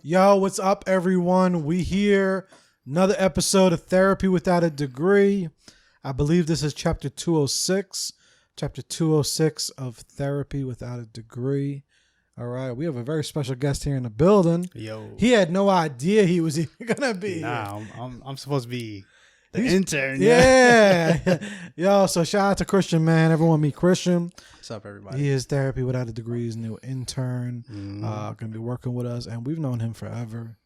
Yo, what's up, everyone? We here. Another episode of Therapy Without a Degree. I believe this is chapter 206. Chapter 206 of Therapy Without a Degree. All right, we have a very special guest here in the building. Yo. He had no idea he was even going to be here. I'm supposed to be the intern. Yeah. Yo, so shout out to Christian, man. Everyone meet Christian. What's up, everybody? He is Therapy Without a Degree's new intern. Going to be working with us, and we've known him forever,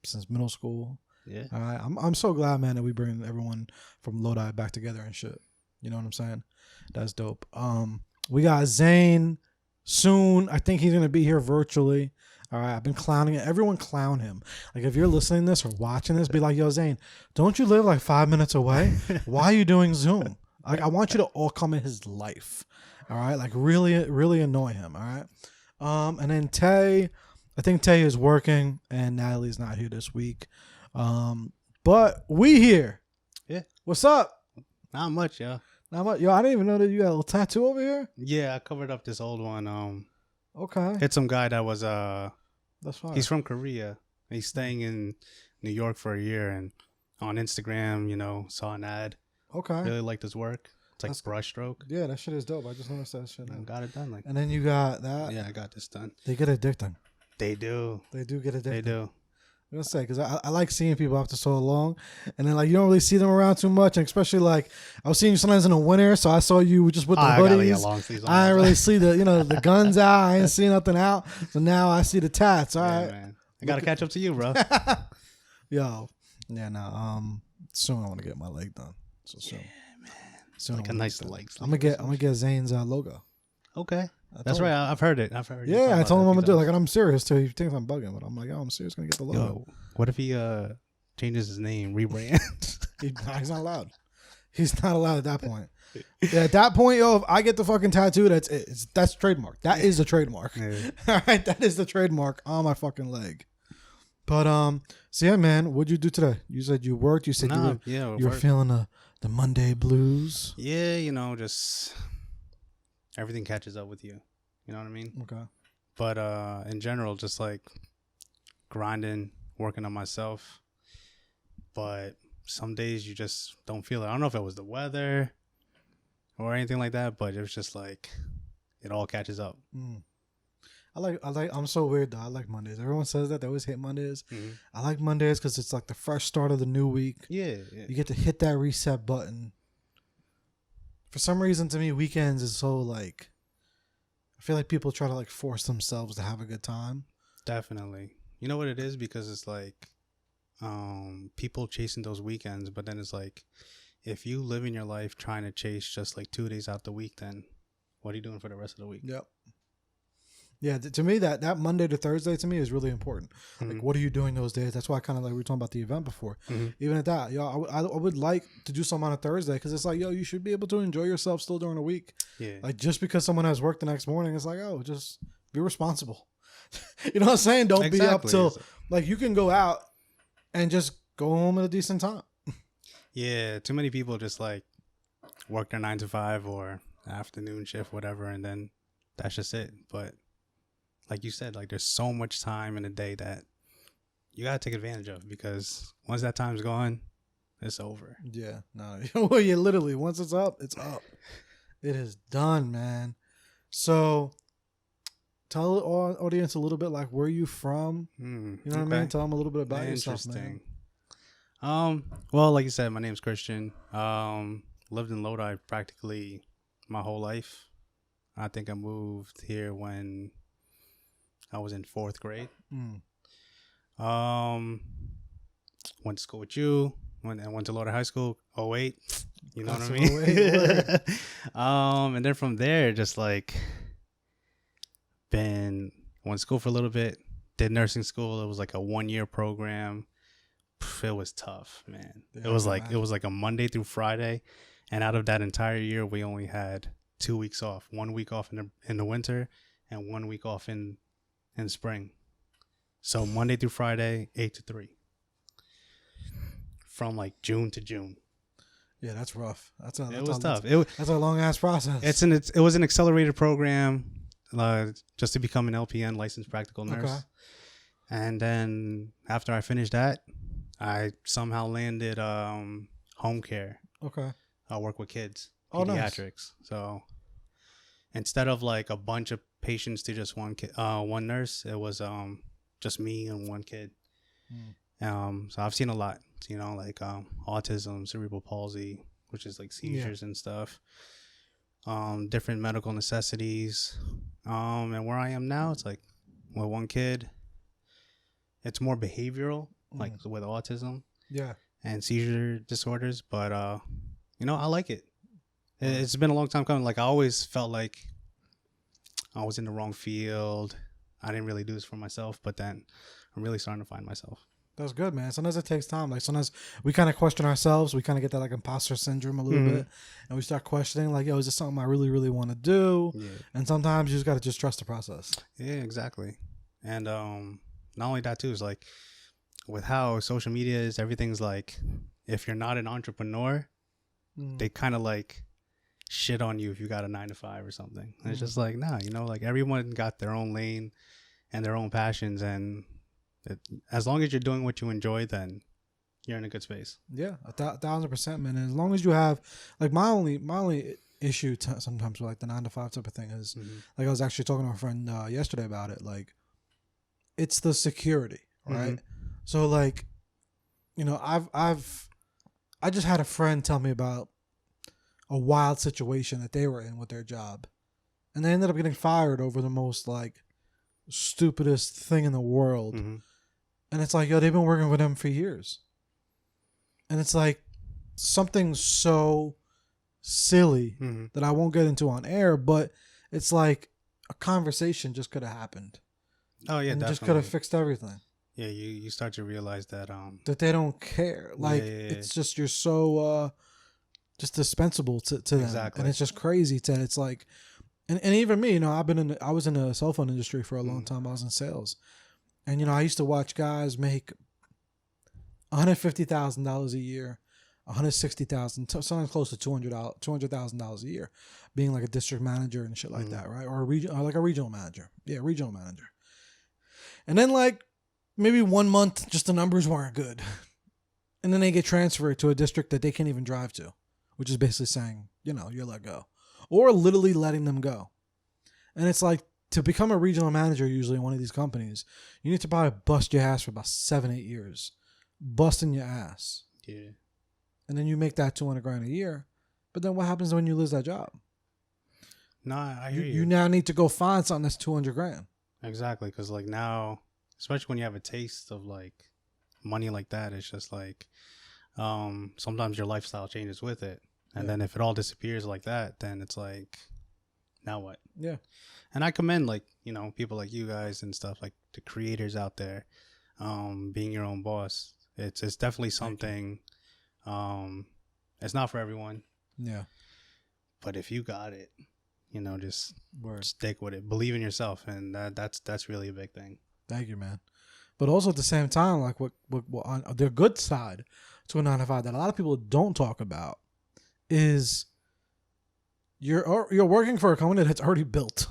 since middle school. Yeah. All right. I'm so glad, man, that we bring everyone from Lodi back together and shit. You know what I'm saying? That's dope. We got Zane soon. I think he's going to be here virtually. All right. I've been clowning it. Everyone clown him. Like, if you're listening to this or watching this, be like, yo, Zane, don't you live like 5 minutes away? Why are you doing Zoom? Like, I want you to all come in his life. All right. Like, really, really annoy him. All right. And then Tay, I think Tay is working and Natalie's not here this week. But we here. Yeah. What's up? Not much, yo. Not much. Yo, I didn't even know that you got a little tattoo over here. Yeah, I covered up this old one. Okay. Hit some guy that was That's fine. he's from Korea. He's staying in New York for a year, and on Instagram, saw an ad. Okay. Really liked his work. It's like brush stroke. Yeah, that shit is dope. I just noticed that shit. And got it done. And then you got that. Yeah, I got this done. They get addicting. They do. They do get addicting. They do. I'm gonna say, because I like seeing people after so long, and then like you don't really see them around too much, and especially like I was seeing you sometimes in the winter, so I saw you just with the hoodies. Long sleeves on. I didn't really see the guns out. I didn't see nothing out, so now I see the tats. All right, man. I gotta catch up to you, bro. Yo, yeah, no, soon I want to get my leg done. So soon, man. soon Like a nice leg. I'm gonna get Zane's logo. Okay. That's right. I've heard it. Yeah, I told him I'm gonna do it. Like, and I'm serious too. He thinks I'm bugging, but I'm like, I'm serious. Gonna get the logo. Yo, what if he changes his name, rebrands? He's not allowed. He's not allowed at that point. Yeah, at that point, yo, if I get the fucking tattoo, that's trademark. That is a trademark. Yeah. All right, that is the trademark on my fucking leg. But so yeah, man, what'd you do today? You said you worked. You said you were feeling the Monday blues. Yeah, just everything catches up with you. You know what I mean? Okay. But in general, just like grinding, working on myself. But some days you just don't feel it. I don't know if it was the weather or anything like that, but it was just like it all catches up. I'm so weird though. I like Mondays. Everyone says that. They always hate Mondays. Mm-hmm. I like Mondays because it's like the fresh start of the new week. Yeah. You get to hit that reset button. For some reason, to me, weekends is so like, I feel like people try to like force themselves to have a good time. Definitely. You know what it is? Because it's like people chasing those weekends, but then it's like if you live in your life trying to chase just like 2 days out the week, then what are you doing for the rest of the week? Yep. Yeah, to me, that Monday to Thursday to me is really important. Mm-hmm. Like, what are you doing those days? That's why kind of like we were talking about the event before. Mm-hmm. Even at that, yo, I would like to do something on a Thursday because it's like, yo, you should be able to enjoy yourself still during the week. Yeah. Like, just because someone has work the next morning, it's like, oh, just be responsible. You know what I'm saying? Don't be up till, like, you can go out and just go home at a decent time. Yeah, too many people just like work their 9 to 5 or afternoon shift, whatever, and then that's just it. But like you said, like there's so much time in a day that you gotta take advantage of because once that time's gone, it's over. Yeah, no, well, you literally once it's up, it's up. It is done, man. So tell the audience a little bit, like, where you from? You know what I mean? Tell them a little bit about yourself, man. Well, like you said, my name's Christian. Lived in Lodi practically my whole life. I think I moved here when I was in 4th grade. Went to school with you. Went to Lodi High School, 08. You know what I mean? And then from there, just like went to school for a little bit, did nursing school. It was like a 1-year program. it was tough, man. Yeah, It was I like imagine. a Monday through Friday, and out of that entire year, we only had 2 weeks off. 1 week off in the winter, and 1 week off in spring. So Monday through Friday, 8 to 3, from like June to June. Yeah, that's rough. It was tough. It That's a long ass process. it was an accelerated program, just to become an LPN, licensed practical nurse. Okay. And then after I finished that, I somehow landed home care. Okay. I work with kids, Oh, nice. pediatrics. So instead of like a bunch of patients to just one nurse, it was just me and one kid. So I've seen a lot, like autism, cerebral palsy, which is like seizures and stuff. Different medical necessities. And where I am now, it's like with one kid, it's more behavioral, like with autism. Yeah. And seizure disorders, but I like it. It's been a long time coming. Like I always felt like I was in the wrong field. I didn't really do this for myself, but then I'm really starting to find myself. That's good, man. Sometimes it takes time. Like sometimes we kind of question ourselves. We kind of get that like imposter syndrome a little bit, and we start questioning like, "Yo, is this something I really, really want to do?" Yeah. And sometimes you just got to just trust the process. Yeah, exactly. And not only that too, is like with how social media is, everything's like, if you're not an entrepreneur, they kind of like shit on you if you got a 9 to 5 or something. And it's just like, nah, like everyone got their own lane and their own passions, and as long as you're doing what you enjoy, then you're in a good space. Yeah, 1,000%, man. And as long as you have, like, my only issue sometimes with like the 9 to 5 type of thing is, like, I was actually talking to a friend yesterday about it. Like, it's the security, right? So like, I just had a friend tell me about a wild situation that they were in with their job, and they ended up getting fired over the most like stupidest thing in the world. And it's like, yo, they've been working with them for years. And it's like something so silly that I won't get into on air, but it's like a conversation just could have happened. Oh yeah, and definitely. Just could have fixed everything. Yeah, you start to realize that that they don't care. Like it's just, you're so just dispensable to them. Exactly. And it's just crazy to, it's like, and even me, I was in the cell phone industry for a long time. I was in sales. And, I used to watch guys make $150,000 a year, $160,000, sometimes close to $200,000 a year, being like a district manager and shit like that, right? Or like a regional manager. Yeah, regional manager. And then like maybe 1 month, just the numbers weren't good. And then they get transferred to a district that they can't even drive to, which is basically saying, you're let go. Or literally letting them go. And it's like, to become a regional manager, usually in one of these companies, you need to probably bust your ass for about 7-8 years, busting your ass. Yeah. And then you make that $200,000 a year. But then what happens when you lose that job? No, I hear you. You now need to go find something that's $200,000. Exactly, because like now, especially when you have a taste of like money like that, it's just like sometimes your lifestyle changes with it, and then if it all disappears like that, then it's like, now what? Yeah. And I commend like people like you guys and stuff, like the creators out there, being your own boss. It's definitely something. It's not for everyone. Yeah. But if you got it, just Word. stick with it. Believe in yourself, and that's really a big thing. Thank you, man. But also at the same time, like what on the good side to a 9 to 5 that a lot of people don't talk about is you're working for a company that's already built.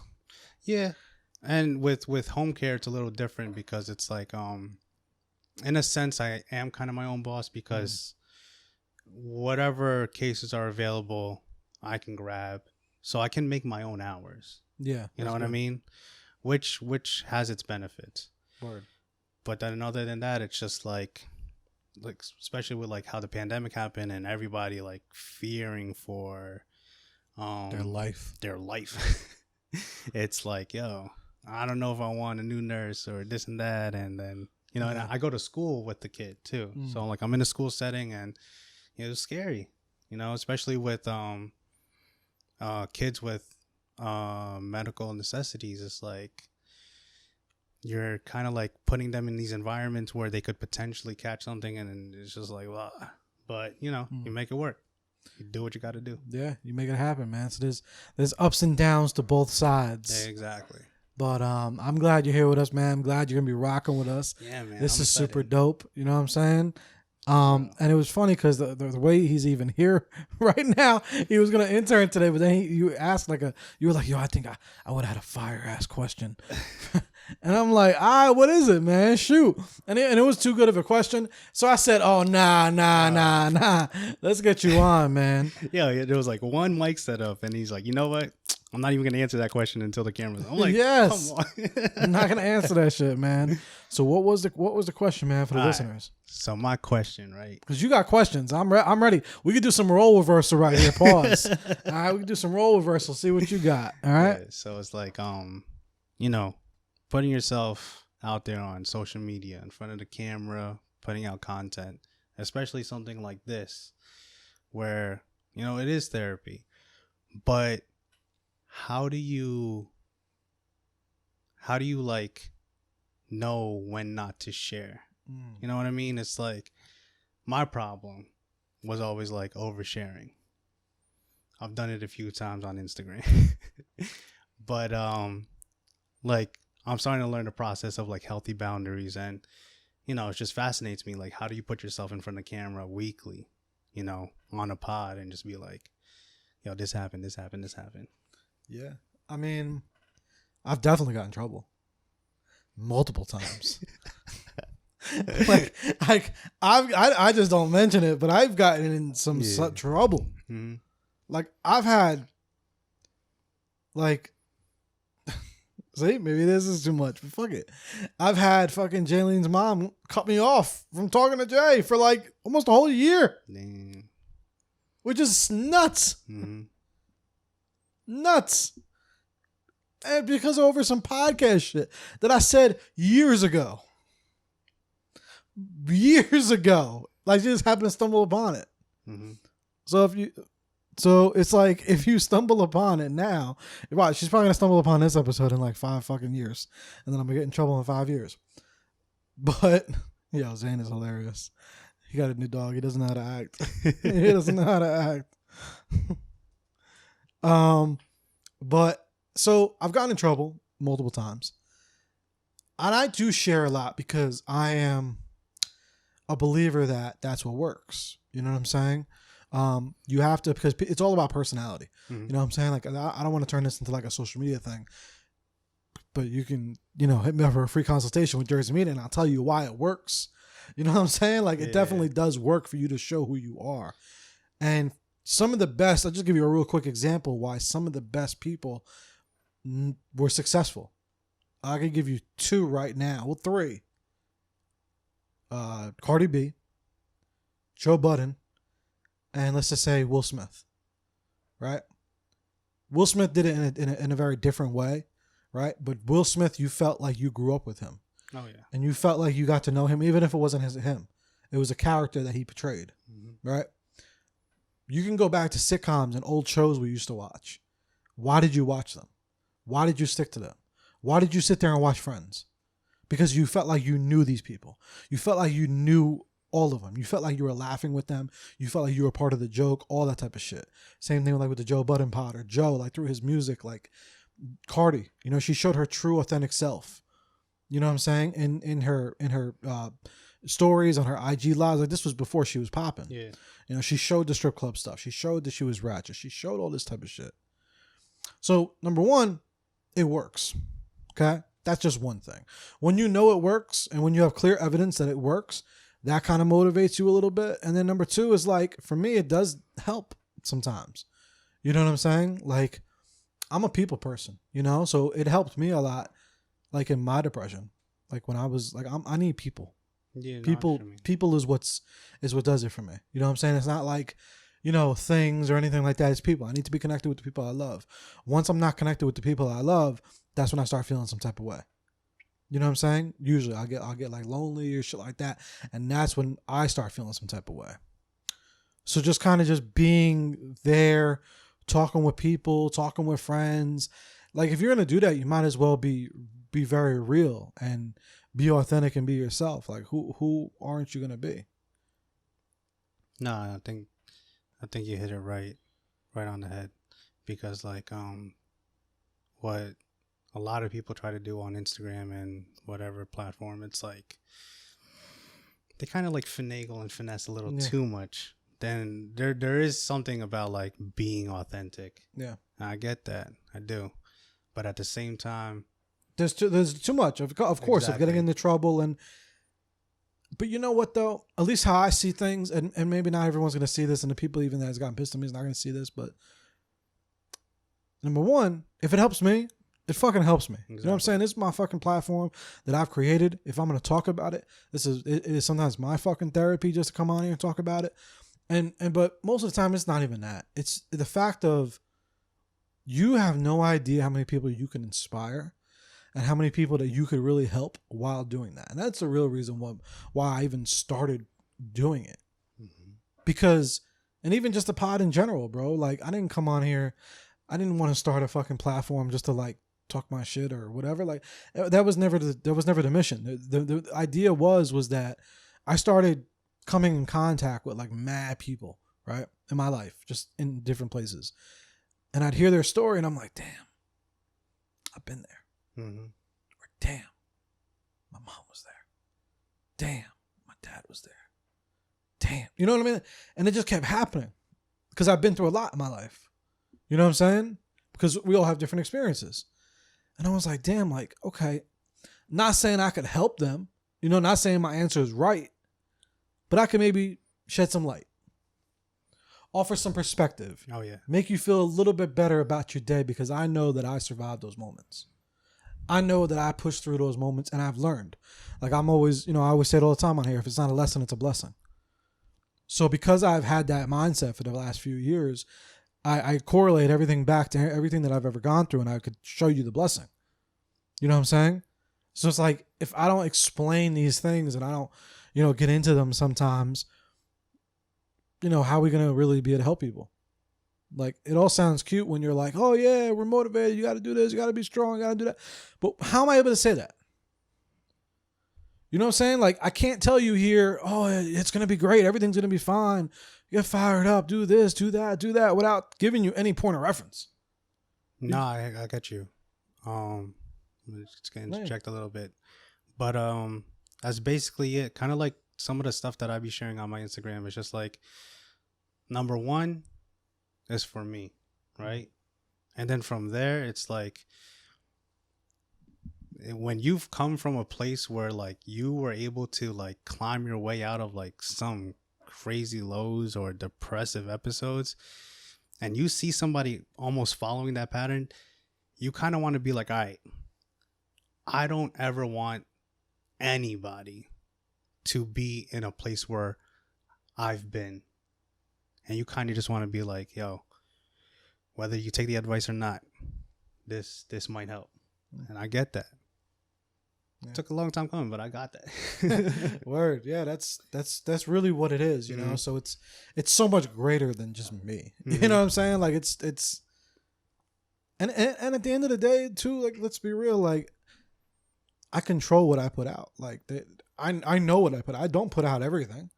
Yeah. And with home care, it's a little different because it's like, in a sense, I am kind of my own boss because whatever cases are available, I can grab, so I can make my own hours. Yeah. You know what I mean? Which has its benefits. Word. But then other than that, it's just like especially with like how the pandemic happened and everybody like fearing for their life. It's like, yo, I don't know if I want a new nurse or this and that. And then, and I go to school with the kid too. So like I'm in a school setting and it's scary, especially with kids with medical necessities. It's like you're kind of like putting them in these environments where they could potentially catch something, and then it's just like, well, but you know, you make it work. You do what you got to do. Yeah, you make it happen, man. So there's ups and downs to both sides. Yeah, exactly. But I'm glad you're here with us, man. I'm glad you're gonna be rocking with us. Yeah, man. This I'm is excited. super dope. You know what I'm saying? And it was funny because the way he's even here right now, he was gonna intern today, but then you asked you were like, yo, I think I would have had a fire ass question, and I'm like, all right, what is it, man? Shoot, and it was too good of a question, so I said, oh nah, let's get you on, man. Yeah, there was like one mic set up, and he's like, you know what? I'm not even gonna answer that question until the camera's on. I'm like, yes, come on. I'm not gonna answer that shit, man. So what was the question, man, for the listeners? So my question, right? Because you got questions. I'm ready. We could do some role reversal right here. Pause. All right, we can do some role reversal. See what you got. All right. Yeah, so it's like, you know, putting yourself out there on social media, in front of the camera, putting out content, especially something like this, where, you know, it is therapy, but how do you like know when not to share? You know what I mean? It's like my problem was always like oversharing. I've done it a few times on Instagram. But like I'm starting to learn the process of like healthy boundaries, and you know, it just fascinates me, like how do you put yourself in front of the camera weekly, you know, on a pod, and just be like, yo, this happened. Yeah. I mean, I've definitely gotten in trouble multiple times. I just don't mention it, but I've gotten in some such trouble. Mm-hmm. Like I've had, like, see, maybe this is too much, but fuck it. I've had fucking Jaylene's mom cut me off from talking to Jay for like almost a whole year. Damn. Which is nuts. Mm-hmm. Nuts. And because over some podcast shit that I said years ago. Like, you just happened to stumble upon it. Mm-hmm. So it's like, if you stumble upon it now, right, she's probably gonna stumble upon this episode in like 5 fucking years, and then I'm gonna get in trouble in 5 years. But yo, Zane is hilarious. He got a new dog. He doesn't know how to act. He doesn't know how to act. But so I've gotten in trouble multiple times, and I do share a lot because I am a believer that that's what works. You know what I'm saying? You have to, because it's all about personality. Mm-hmm. You know what I'm saying? Like, I don't want to turn this into like a social media thing, but you can, you know, hit me up for a free consultation with Jersey Media, and I'll tell you why it works. You know what I'm saying? Like, it definitely does work for you to show who you are. And some of the best, I'll just give you a real quick example why some of the best people were successful. I can give you 2 right now. Well, 3. Cardi B, Joe Budden, and let's just say Will Smith, right? Will Smith did it in a very different way, right? But Will Smith, you felt like you grew up with him. Oh, yeah. And you felt like you got to know him, even if it wasn't him. It was a character that he portrayed, right? You can go back to sitcoms and old shows we used to watch. Why did you watch them? Why did you stick to them? Why did you sit there and watch Friends? Because you felt like you knew these people. You felt like you knew all of them. You felt like you were laughing with them. You felt like you were part of the joke, all that type of shit. Same thing like with the Joe Budden pod, or Joe, like through his music, like Cardi, you know, she showed her true authentic self. You know what I'm saying? In her stories on her IG lives, like this was before she was popping. Yeah. You know, she showed the strip club stuff. She showed that she was ratchet. She showed all this type of shit. So, number one, it works. Okay? That's just one thing. When you know it works and when you have clear evidence that it works, that kind of motivates you a little bit. And then number 2 is like, for me, it does help sometimes. You know what I'm saying? Like, I'm a people person, you know? So it helped me a lot, like in my depression. Like when I was like, I need people. Yeah, people is what does it for me. You know what I'm saying? It's not like, you know, things or anything like that. It's people. I need to be connected with the people I love. Once I'm not connected with the people I love, that's when I start feeling some type of way. You know what I'm saying? Usually I'll get like lonely or shit like that. And that's when I start feeling some type of way. So just kind of just being there, talking with people, talking with friends. Like if you're going to do that, you might as well be be very real and be authentic and be yourself. Like who aren't you gonna be? No, I think you hit it right on the head, because like what a lot of people try to do on Instagram and whatever platform, it's like they kind of like finagle and finesse a little too much. Then there is something about like being authentic. Yeah, I get that, I do, but at the same time, there's too much of course of getting into trouble. But you know what though? At least how I see things, and maybe not everyone's gonna see this, and the people even that has gotten pissed at me is not gonna see this. But number one, if it helps me, it fucking helps me. Exactly. You know what I'm saying? This is my fucking platform that I've created. If I'm gonna talk about it, it is sometimes my fucking therapy just to come on here and talk about it. But most of the time, it's not even that. It's the fact of you have no idea how many people you can inspire and how many people that you could really help while doing that. And that's the real reason why I even started doing it. Mm-hmm. Because, and even just the pod in general, bro, like I didn't come on here. I didn't want to start a fucking platform just to like talk my shit or whatever. Like that was never the mission. The idea was that I started coming in contact with like mad people, right? In my life, just in different places. And I'd hear their story and I'm like, damn, I've been there. Mm-hmm. Or damn, my mom was there. Damn, my dad was there. Damn, you know what I mean? And it just kept happening because I've been through a lot in my life. You know what I'm saying? Because we all have different experiences. And I was like, damn, like, okay, not saying I could help them, you know, not saying my answer is right, but I can maybe shed some light, offer some perspective. Oh yeah. Make you feel a little bit better about your day because I know that I survived those moments. I know that I pushed through those moments and I've learned. Like I'm always, you know, I always say it all the time on here, if it's not a lesson, it's a blessing. So because I've had that mindset for the last few years, I correlate everything back to everything that I've ever gone through and I could show you the blessing. You know what I'm saying? So it's like, if I don't explain these things and I don't, you know, get into them sometimes, you know, how are we going to really be able to help people? Like, it all sounds cute when you're like, oh yeah, we're motivated. You got to do this. You got to be strong. You got to do that. But how am I able to say that? You know what I'm saying? Like, I can't tell you here, oh, it's going to be great. Everything's going to be fine. Get fired up. Do this, do that without giving you any point of reference. No, I get you. I'm just going to interject a little bit. But that's basically it. Kind of like some of the stuff that I be sharing on my Instagram. It's just like, number one is for me, right? And then from there, it's like, when you've come from a place where like you were able to like climb your way out of like some crazy lows or depressive episodes, and you see somebody almost following that pattern, you kind of want to be like, all right, I don't ever want anybody to be in a place where I've been. And you kind of just want to be like, yo, whether you take the advice or not, this might help. And I get that. Yeah. It took a long time coming, but I got that. Word. Yeah, that's really what it is, you know? So it's so much greater than just me. Mm-hmm. You know what I'm saying? Like it's and at the end of the day too, like, let's be real, like I control what I put out. Like I know what I put out. I don't put out everything.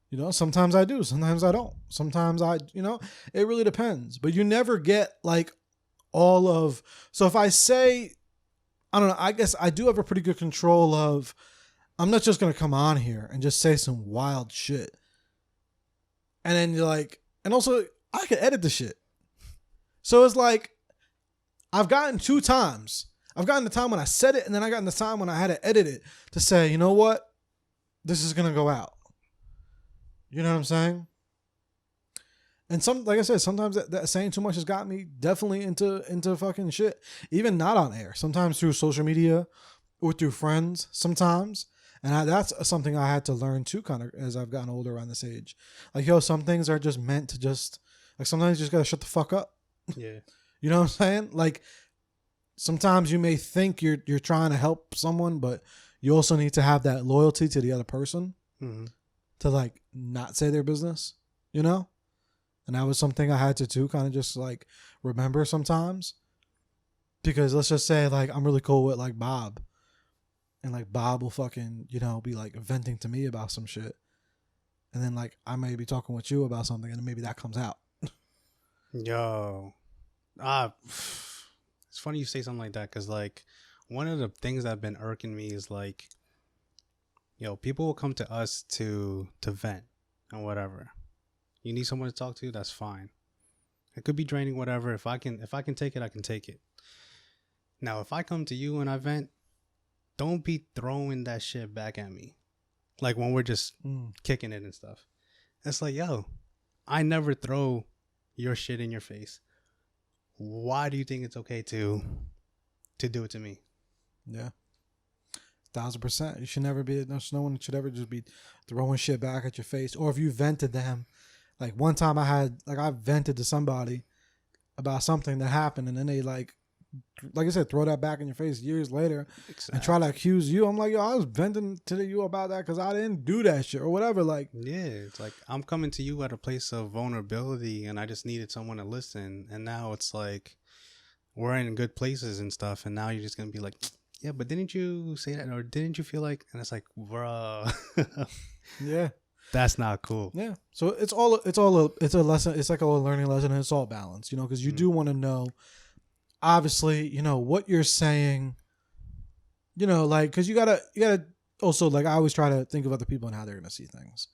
You know, sometimes I do, sometimes I don't. Sometimes you know, it really depends. But you never get like all of, so if I say, I don't know, I guess I do have a pretty good control of, I'm not just going to come on here and just say some wild shit. And then you're like, and also I can edit the shit. So it's like, I've gotten 2 times. I've gotten the time when I said it, and then I got the time when I had to edit it to say, you know what? This is going to go out. You know what I'm saying? And like I said, sometimes that saying too much has got me definitely into fucking shit. Even not on air. Sometimes through social media or through friends sometimes. And that's something I had to learn too, kind of, as I've gotten older around this age. Like, yo, some things are just meant to just, like, sometimes you just gotta shut the fuck up. Yeah. You know what I'm saying? Like, sometimes you may think you're trying to help someone, but you also need to have that loyalty to the other person. Mm-hmm. To like not say their business, you know? And that was something I had to too, kind of just like remember sometimes. Because let's just say like I'm really cool with like Bob, and like Bob will fucking, you know, be like venting to me about some shit, and then like I may be talking with you about something, and then maybe that comes out. Yo, it's funny you say something like that, because like one of the things that have been irking me is like, yo, people will come to us to vent and whatever. You need someone to talk to, that's fine. It could be draining, whatever. If I can take it, I can take it. Now, if I come to you and I vent, don't be throwing that shit back at me. Like when we're just kicking it and stuff. It's like, yo, I never throw your shit in your face. Why do you think it's okay to do it to me? Yeah. 1,000%. You should never be. No one should ever just be throwing shit back at your face. Or if you vented to him, like one time I vented to somebody about something that happened, and then they like I said, throw that back in your face years later and try to accuse you. I'm like, yo, I was venting to you about that because I didn't do that shit or whatever. Like, yeah, it's like I'm coming to you at a place of vulnerability, and I just needed someone to listen. And now it's like we're in good places and stuff, and now you're just gonna be like, yeah, but didn't you say that, or didn't you feel like? And it's like, bro, yeah, that's not cool. Yeah, so it's a lesson. It's like a learning lesson, and it's all balanced, you know, because you do want to know. Obviously, you know, what you're saying, you know, like, because you gotta also, like, I always try to think of other people and how they're gonna see things.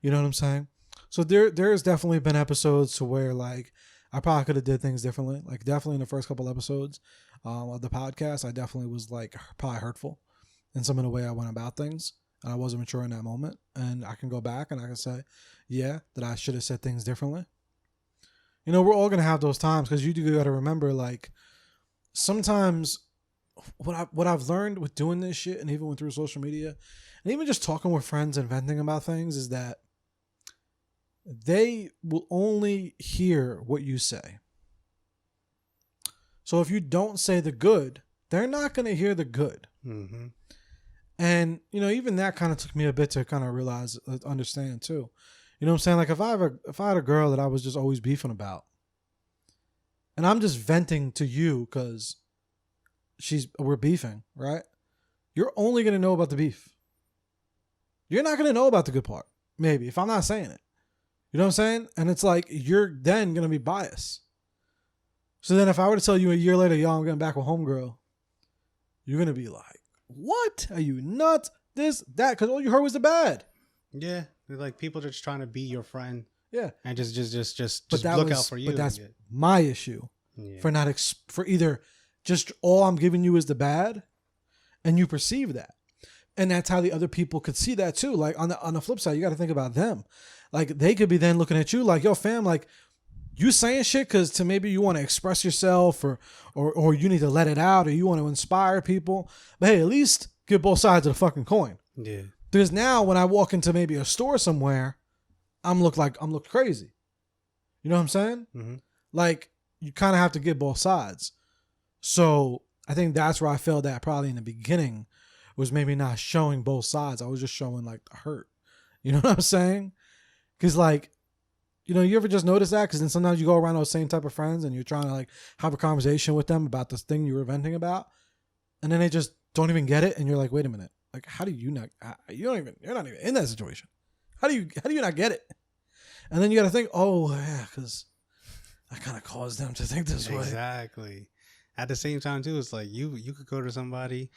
You know what I'm saying? So there's definitely been episodes to where like I probably could have did things differently. Like definitely in the first couple episodes of the podcast, I definitely was like probably hurtful in some of the way I went about things, and I wasn't mature in that moment. And I can go back and I can say, yeah, that I should have said things differently. You know, we're all gonna have those times, because you do got to remember, like, sometimes what I've learned with doing this shit, and even through social media, and even just talking with friends and venting about things, is that they will only hear what you say. So if you don't say the good, they're not going to hear the good. Mm-hmm. And, you know, even that kind of took me a bit to kind of realize, understand too. You know what I'm saying? Like if I had a girl that I was just always beefing about, and I'm just venting to you because we're beefing, right? You're only going to know about the beef. You're not going to know about the good part, maybe, if I'm not saying it. You know what I'm saying? And it's like, you're then going to be biased. So then if I were to tell you a year later, yo, I'm getting back with homegirl, you're going to be like, what? Are you nuts? This, that, because all you heard was the bad. Yeah. Like people just trying to be your friend. Yeah. And just look out for you. But that's my issue for for either just all I'm giving you is the bad, and you perceive that. And that's how the other people could see that too. Like on the flip side, you got to think about them. Like they could be then looking at you like, yo, fam, like you saying shit because to maybe you want to express yourself or you need to let it out, or you want to inspire people. But hey, at least get both sides of the fucking coin. Yeah. Because now when I walk into maybe a store somewhere, I'm look crazy. You know what I'm saying? Mm-hmm. Like you kind of have to get both sides. So I think that's where I felt that probably in the beginning was maybe not showing both sides. I was just showing like the hurt. You know what I'm saying? Because like, you know, you ever just notice that? Because then sometimes you go around those same type of friends and you're trying to like have a conversation with them about this thing you were venting about, and then they just don't even get it, and you're like, wait a minute, like how do you not? You're not even in that situation. How do you not get it? And then you got to think, oh yeah, because I kind of caused them to think this way. Exactly. At the same time too, it's like you could go to somebody,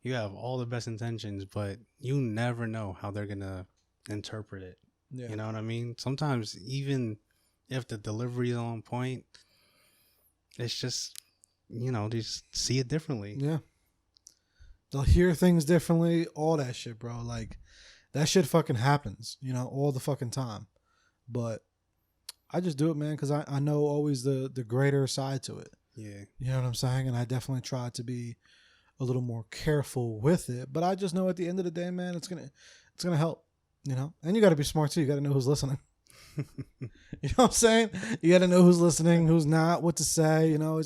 you have all the best intentions, but you never know how they're gonna interpret it. Yeah. You know what I mean? Sometimes even if the delivery is on point, it's just, you know, they just see it differently. Yeah. They'll hear things differently, all that shit, bro. Like that shit fucking happens, you know, all the fucking time. But I just do it, man, because I know always the greater side to it. Yeah. You know what I'm saying? And I definitely try to be a little more careful with it. But I just know at the end of the day, man, it's gonna help. You know? And you gotta be smart too. You gotta know who's listening. You know what I'm saying? You gotta know who's listening, who's not, what to say, you know,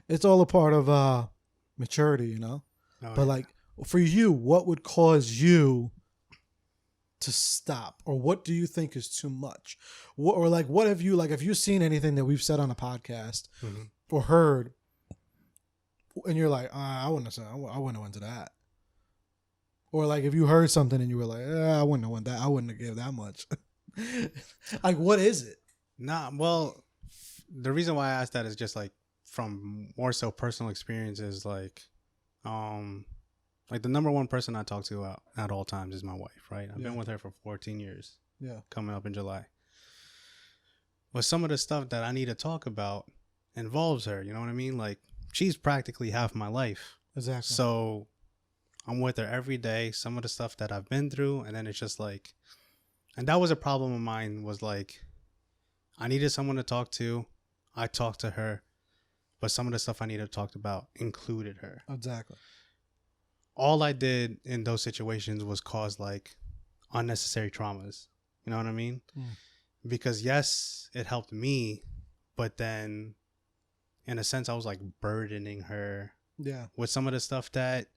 it's all a part of maturity, you know? Oh, but like for you, what would cause you to stop, or what do you think is too much, what have you, like, have you seen anything that we've said on a podcast or heard and you're like, I wouldn't have said, I wouldn't have went to that. Or like if you heard something and you were like, I wouldn't have went that. I wouldn't have gave that much. Like, what is it? Nah, well, the reason why I asked that is just like from more so personal experiences, like the number one person I talk to at all times is my wife, right? I've been with her for 14 years. Yeah. Coming up in July. But some of the stuff that I need to talk about involves her, you know what I mean? Like, she's practically half my life. Exactly. So I'm with her every day, some of the stuff that I've been through, and then it's just like, and that was a problem of mine, was like, I needed someone to talk to. I talked to her, but some of the stuff I needed to talk about included her. Exactly. All I did in those situations was cause like unnecessary traumas. You know what I mean? Because yes, it helped me, but then in a sense I was like burdening her with some of the stuff that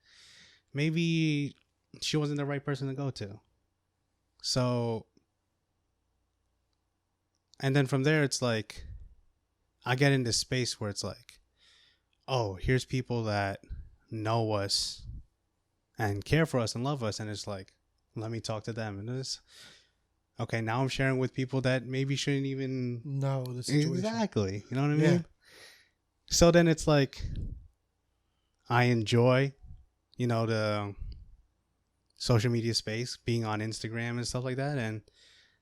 maybe she wasn't the right person to go to. So, and then from there it's like I get in this space where it's like, oh, here's people that know us and care for us and love us, and it's like, let me talk to them. And this, okay, now I'm sharing with people that maybe shouldn't even know the situation. Exactly. You know what I mean? So then it's like, I enjoy, the social media space, being on Instagram and stuff like that. And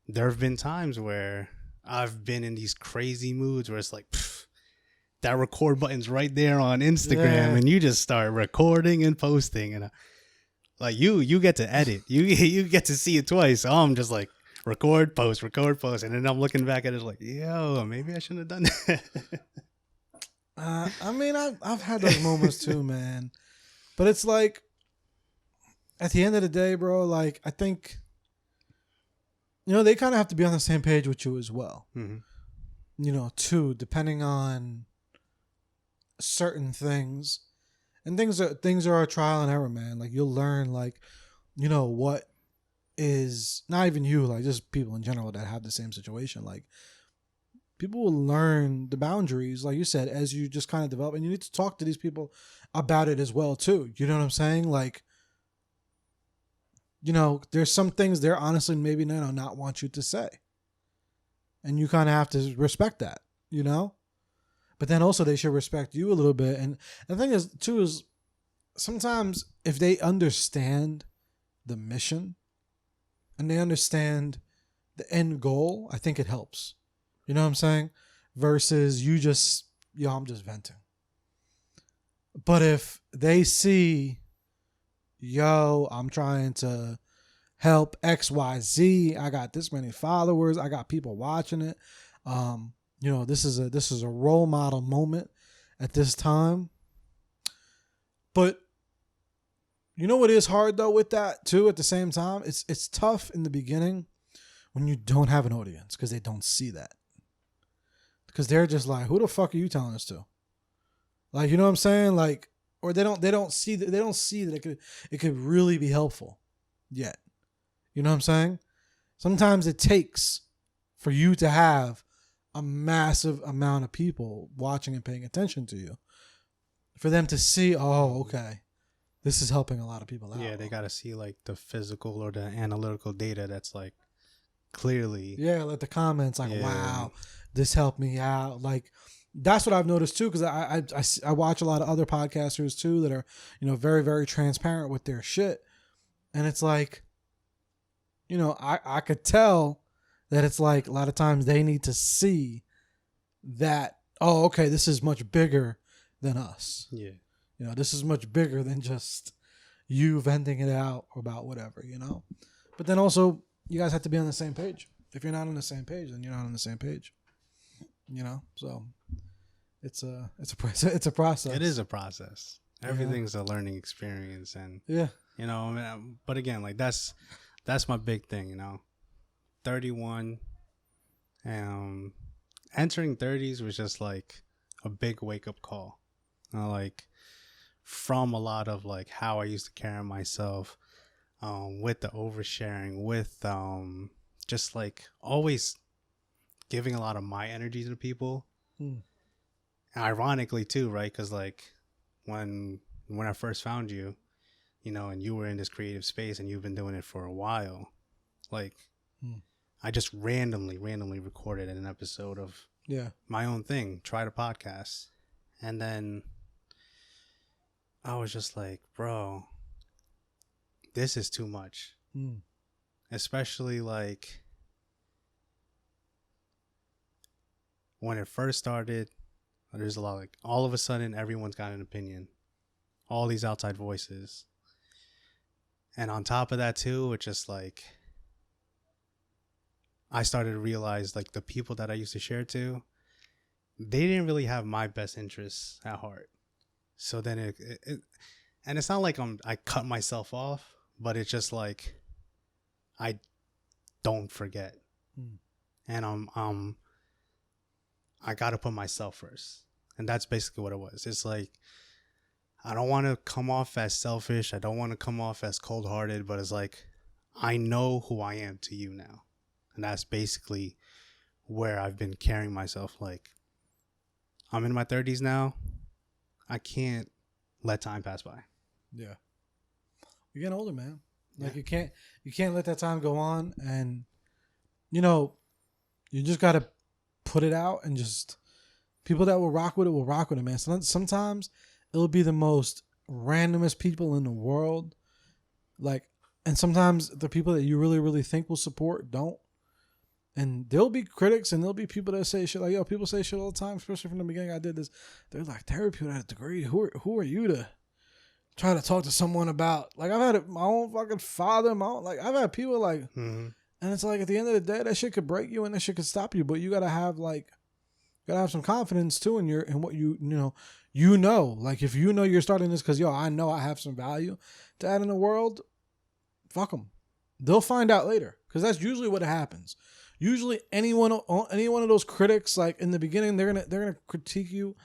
there have been times where I've been in these crazy moods where it's like, that record button's right there on Instagram, and you just start recording and posting, and like you get to edit, you get to see it twice. So I'm just like record, post, and then I'm looking back at it like, yo, maybe I shouldn't have done that. I mean, I've had those moments too, man. But it's like, at the end of the day, bro, like, I think, they kind of have to be on the same page with you as well. Mm-hmm. Too, depending on certain things. And things are a trial and error, man. Like, you'll learn, like, what is, not even you, like, just people in general that have the same situation. Like, people will learn the boundaries, like you said, as you just kind of develop. And you need to talk to these people about it as well, too. You know what I'm saying? Like, there's some things they're honestly maybe not want you to say. And you kind of have to respect that, But then also they should respect you a little bit. And the thing is, too, is sometimes if they understand the mission and they understand the end goal, I think it helps. You know what I'm saying? Versus you just, I'm just venting. But if they see, I'm trying to help XYZ, I got this many followers, I got people watching it, this is a role model moment at this time. But what is hard though with that too at the same time? It's tough in the beginning when you don't have an audience because they don't see that. Because they're just like, who the fuck are you telling us to? Like, you know what I'm saying? Like, or they don't see that it could really be helpful yet. You know what I'm saying? Sometimes it takes for you to have a massive amount of people watching and paying attention to you for them to see, oh, okay, this is helping a lot of people out. Yeah, they got to see like the physical or the analytical data that's like clearly. Yeah, like the comments like, wow, this helped me out. Like, that's what I've noticed too, because I watch a lot of other podcasters too that are, very, very transparent with their shit. And it's like, I could tell that it's like a lot of times they need to see that, oh, okay, this is much bigger than us. Yeah. This is much bigger than just you venting it out about whatever, But then also, you guys have to be on the same page. If you're not on the same page, then you're not on the same page. So it's a process. It is a process. Everything's a learning experience, and but again, like that's my big thing, 31, entering 30s was just like a big wake up call, like from a lot of like how I used to carry myself, with the oversharing, with just like always giving a lot of my energy to people. Ironically too, right? Because like when I first found you, you know, and you were in this creative space and you've been doing it for a while, like I just randomly recorded an episode of my own thing, tried a podcast, and then I was just like, bro, this is too much. Especially like when it first started, there's a lot like all of a sudden everyone's got an opinion, all these outside voices, and on top of that too, it's just like I started to realize like the people that I used to share to, they didn't really have my best interests at heart. So then it and it's not like I cut myself off, but it's just like I don't forget, and I gotta put myself first, and that's basically what it was. It's like I don't want to come off as selfish. I don't want to come off as cold-hearted, but it's like I know who I am to you now, and that's basically where I've been carrying myself. Like I'm in my 30s now. I can't let time pass by. Yeah, you're getting older, man. Like you can't let that time go on, and you know, you just gotta put it out, and just people that will rock with it, man. Sometimes it'll be the most randomest people in the world, like, and sometimes the people that you really, really think will support don't. And there'll be critics, and there'll be people that say shit like, yo, people say shit all the time, especially from the beginning I did this. They're like, therapy without a degree. Who are you to try to talk to someone about? Like, I've had my own fucking father, I've had people like, and it's like at the end of the day, that shit could break you and that shit could stop you, but you gotta have some confidence too in what you know. Like if you know you're starting this because I know I have some value to add in the world, fuck them. They'll find out later, because that's usually what happens. Usually any one of those critics, like in the beginning, they're gonna critique you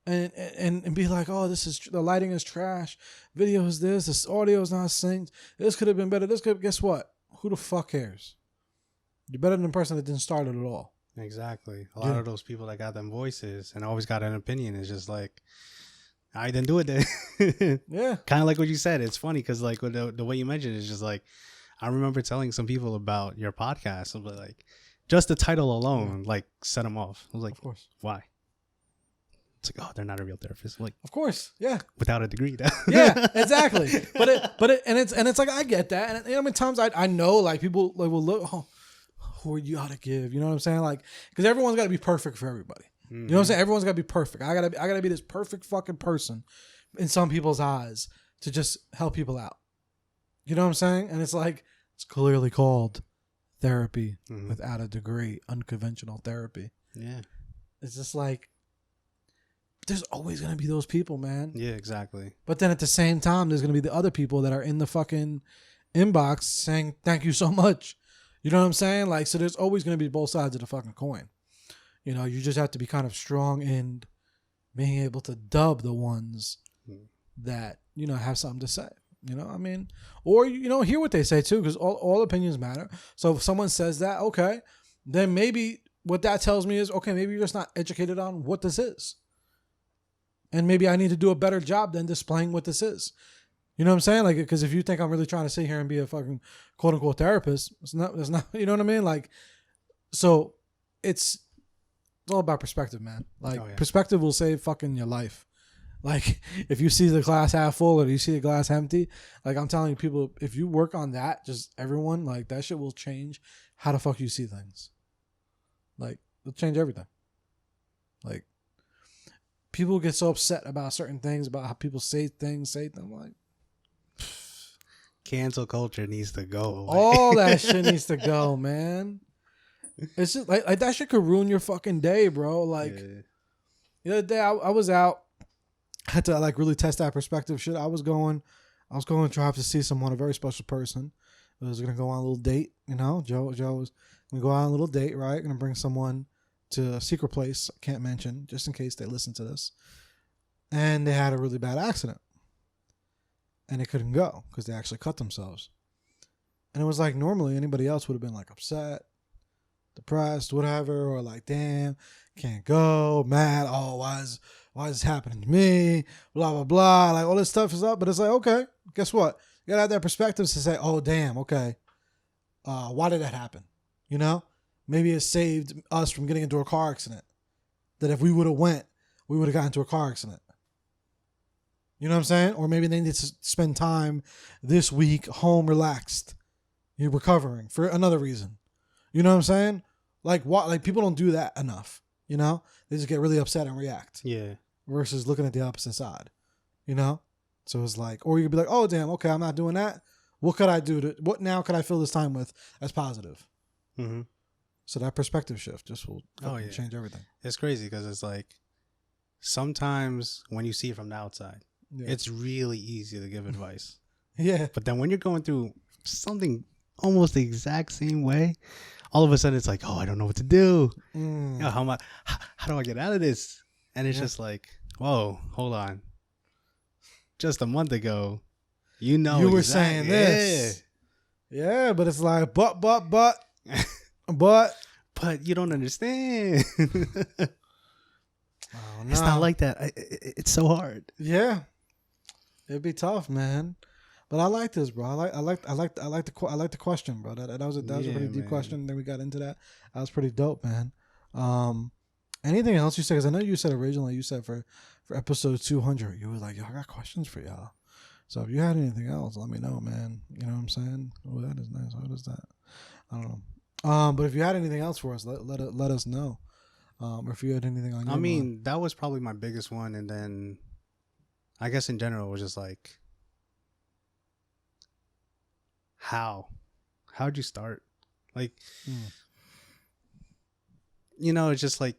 and be like, oh, the lighting is trash, video is this audio is not synced, this could have been better, guess what? Who the fuck cares? You're better than the person that didn't start it at all. Exactly. A lot of those people that got them voices and always got an opinion is just like, I didn't do it then. Yeah. Kind of like what you said. It's funny because like the way you mentioned it is just like, I remember telling some people about your podcast. I was like, just the title alone, like set them off. I was like, of course. Why? It's like, oh, they're not a real therapist. I'm like, of course. Yeah. Without a degree. Yeah, exactly. It's like, I get that. And how many times I know like people like will look, oh, who are you out to give? You know what I'm saying? Like, because everyone's got to be perfect for everybody. You know what I'm saying? Everyone's got to be perfect. I gotta be this perfect fucking person in some people's eyes to just help people out. You know what I'm saying? And it's like, it's clearly called therapy without a degree, unconventional therapy. Yeah. It's just like, there's always going to be those people, man. Yeah, exactly. But then at the same time, there's going to be the other people that are in the fucking inbox saying, thank you so much. You know what I'm saying? Like, so there's always going to be both sides of the fucking coin. You know, you just have to be kind of strong in being able to dub the ones that, you know, have something to say. You know, I mean, or, you know, hear what they say too, because all opinions matter. So if someone says that, okay, then maybe what that tells me is, okay, maybe you're just not educated on what this is. And maybe I need to do a better job than displaying what this is. You know what I'm saying? Like, because if you think I'm really trying to sit here and be a fucking quote unquote therapist, it's not, you know what I mean? Like, so it's all about perspective, man. Like, perspective will save fucking your life. Like, if you see the glass half full or you see the glass empty, like, I'm telling you, people, if you work on that, just everyone, like, that shit will change how the fuck you see things. Like, it'll change everything. Like, people get so upset about certain things, about how people say things. Like, cancel culture needs to go. All that shit needs to go, man. It's just like that shit could ruin your fucking day, bro. Like, the other day I was out. I had to like really test that perspective shit. I was going to drive to see someone, a very special person. I was gonna go on a little date, you know. Joe was gonna go on a little date, right? Gonna bring someone to a secret place I can't mention, just in case they listen to this. And they had a really bad accident, and they couldn't go because they actually cut themselves. And it was like, normally anybody else would have been like upset, depressed, whatever, or like, damn, can't go, mad. Oh, why is this happening to me? Blah, blah, blah. Like all this stuff is up, but it's like, okay, guess what? You gotta have that perspective to say, oh, damn, okay. Why did that happen? You know, maybe it saved us from getting into a car accident. That if we would have went, we would have gotten into a car accident. You know what I'm saying? Or maybe they need to spend time this week home relaxed. You're recovering for another reason. You know what I'm saying? Like what? Like people don't do that enough. You know, they just get really upset and react. Yeah. Versus looking at the opposite side. You know, so it's like, or you could be like, oh damn, okay, I'm not doing that. What could I do to? What now could I fill this time with as positive? Mm-hmm. So that perspective shift just will change everything. It's crazy because it's like sometimes when you see it from the outside, it's really easy to give advice. Yeah. But then when you're going through something almost the exact same way, all of a sudden it's like, oh, I don't know what to do. You know, how do I get out of this? And it's just like, whoa, hold on. Just a month ago, you were saying this. Yeah, but it's like, but. But you don't understand. Oh, no. It's not like that. It's so hard. Yeah, it'd be tough, man. But I like this, bro. I like the question, bro. That was a pretty deep question. Then we got into that. That was pretty dope, man. Anything else you said? Because I know you said originally, you said for episode 200, you were like, yo, I got questions for y'all. So if you had anything else, let me know, man. You know what I'm saying? Oh, that is nice. What is that? I don't know. But if you had anything else for us, let us know. Or if you had anything on your mind. That was probably my biggest one, and then I guess in general it was just like, how'd you start? Like, you know, it's just like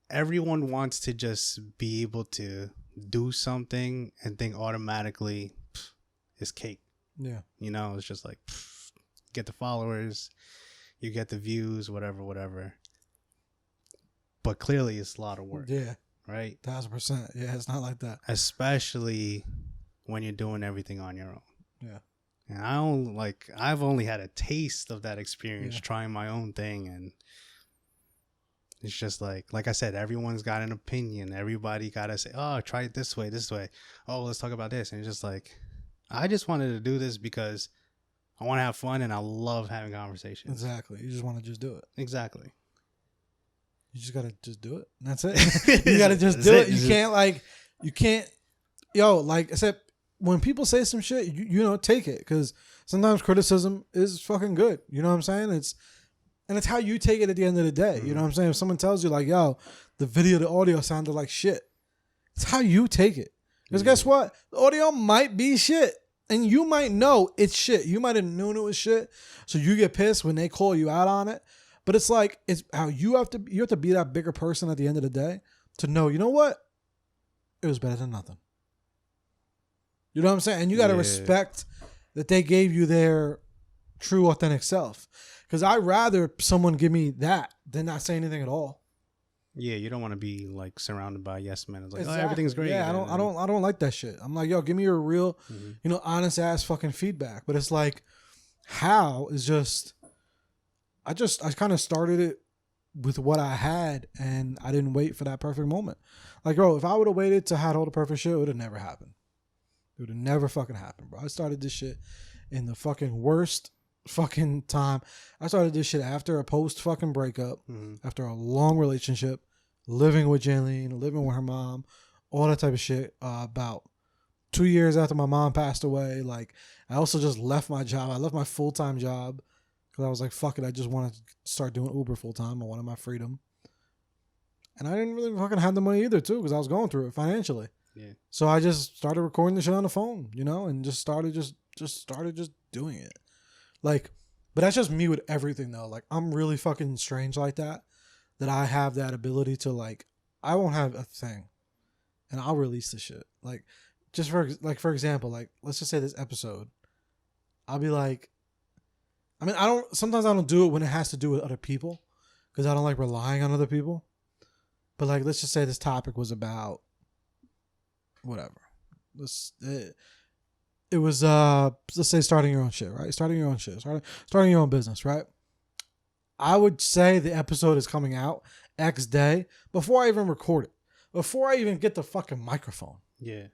everyone wants to just be able to do something and think automatically it's cake. Yeah. You know, it's just like get the followers, you get the views, whatever. But clearly it's a lot of work. Yeah. Right? 1000%. Yeah, it's not like that. Especially when you're doing everything on your own. Yeah. And I've only had a taste of that experience trying my own thing, and it's just like I said, everyone's got an opinion. Everybody gotta say, oh, try it this way. Oh, let's talk about this. And it's just like, I just wanted to do this because I want to have fun and I love having conversations. Exactly. You just want to just do it. Exactly. You just gotta just do it. And that's it. You gotta just do it. You can't, like I said, when people say some shit, you know, take it. Because sometimes criticism is fucking good. You know what I'm saying? It's how you take it at the end of the day. You know what I'm saying? If someone tells you like, yo, the audio sounded like shit. It's how you take it. Because guess what? The audio might be shit. And you might know it's shit. You might have known it was shit. So you get pissed when they call you out on it. But it's like, it's how you have to be that bigger person at the end of the day to know, you know what? It was better than nothing. You know what I'm saying? And you got to respect that they gave you their true, authentic self. Because I'd rather someone give me that than not say anything at all. Yeah, you don't want to be like surrounded by yes men. It's like, exactly. Oh, everything's great. Yeah, I don't like that shit. I'm like, yo, give me your real, honest ass fucking feedback. But it's like, how is just, I kind of started it with what I had, and I didn't wait for that perfect moment. Like, bro, if I would have waited to have all the perfect shit, it would have never happened. It would have never fucking happened, bro. I started this shit in the fucking worst fucking time. I started this shit after a post fucking breakup, after a long relationship, living with Jaylene, living with her mom, all that type of shit. About 2 years after my mom passed away, like I also just left my job. I left my full-time job because I was like, fuck it. I just want to start doing Uber full-time. I wanted my freedom. And I didn't really fucking have the money either too because I was going through it financially. Yeah. So I just started recording the shit on the phone, and just started doing it. Like, but that's just me with everything though. Like, I'm really fucking strange like that I have that ability to like, I won't have a thing and I'll release the shit. Like, just for example, like, let's just say this episode, I'll be like, sometimes I don't do it when it has to do with other people because I don't like relying on other people. But like, let's just say this topic was about whatever. It was let's say starting your own shit, right? Starting your own business, right? I would say the episode is coming out X day before I even record it. before I even get the fucking microphone. Yeah.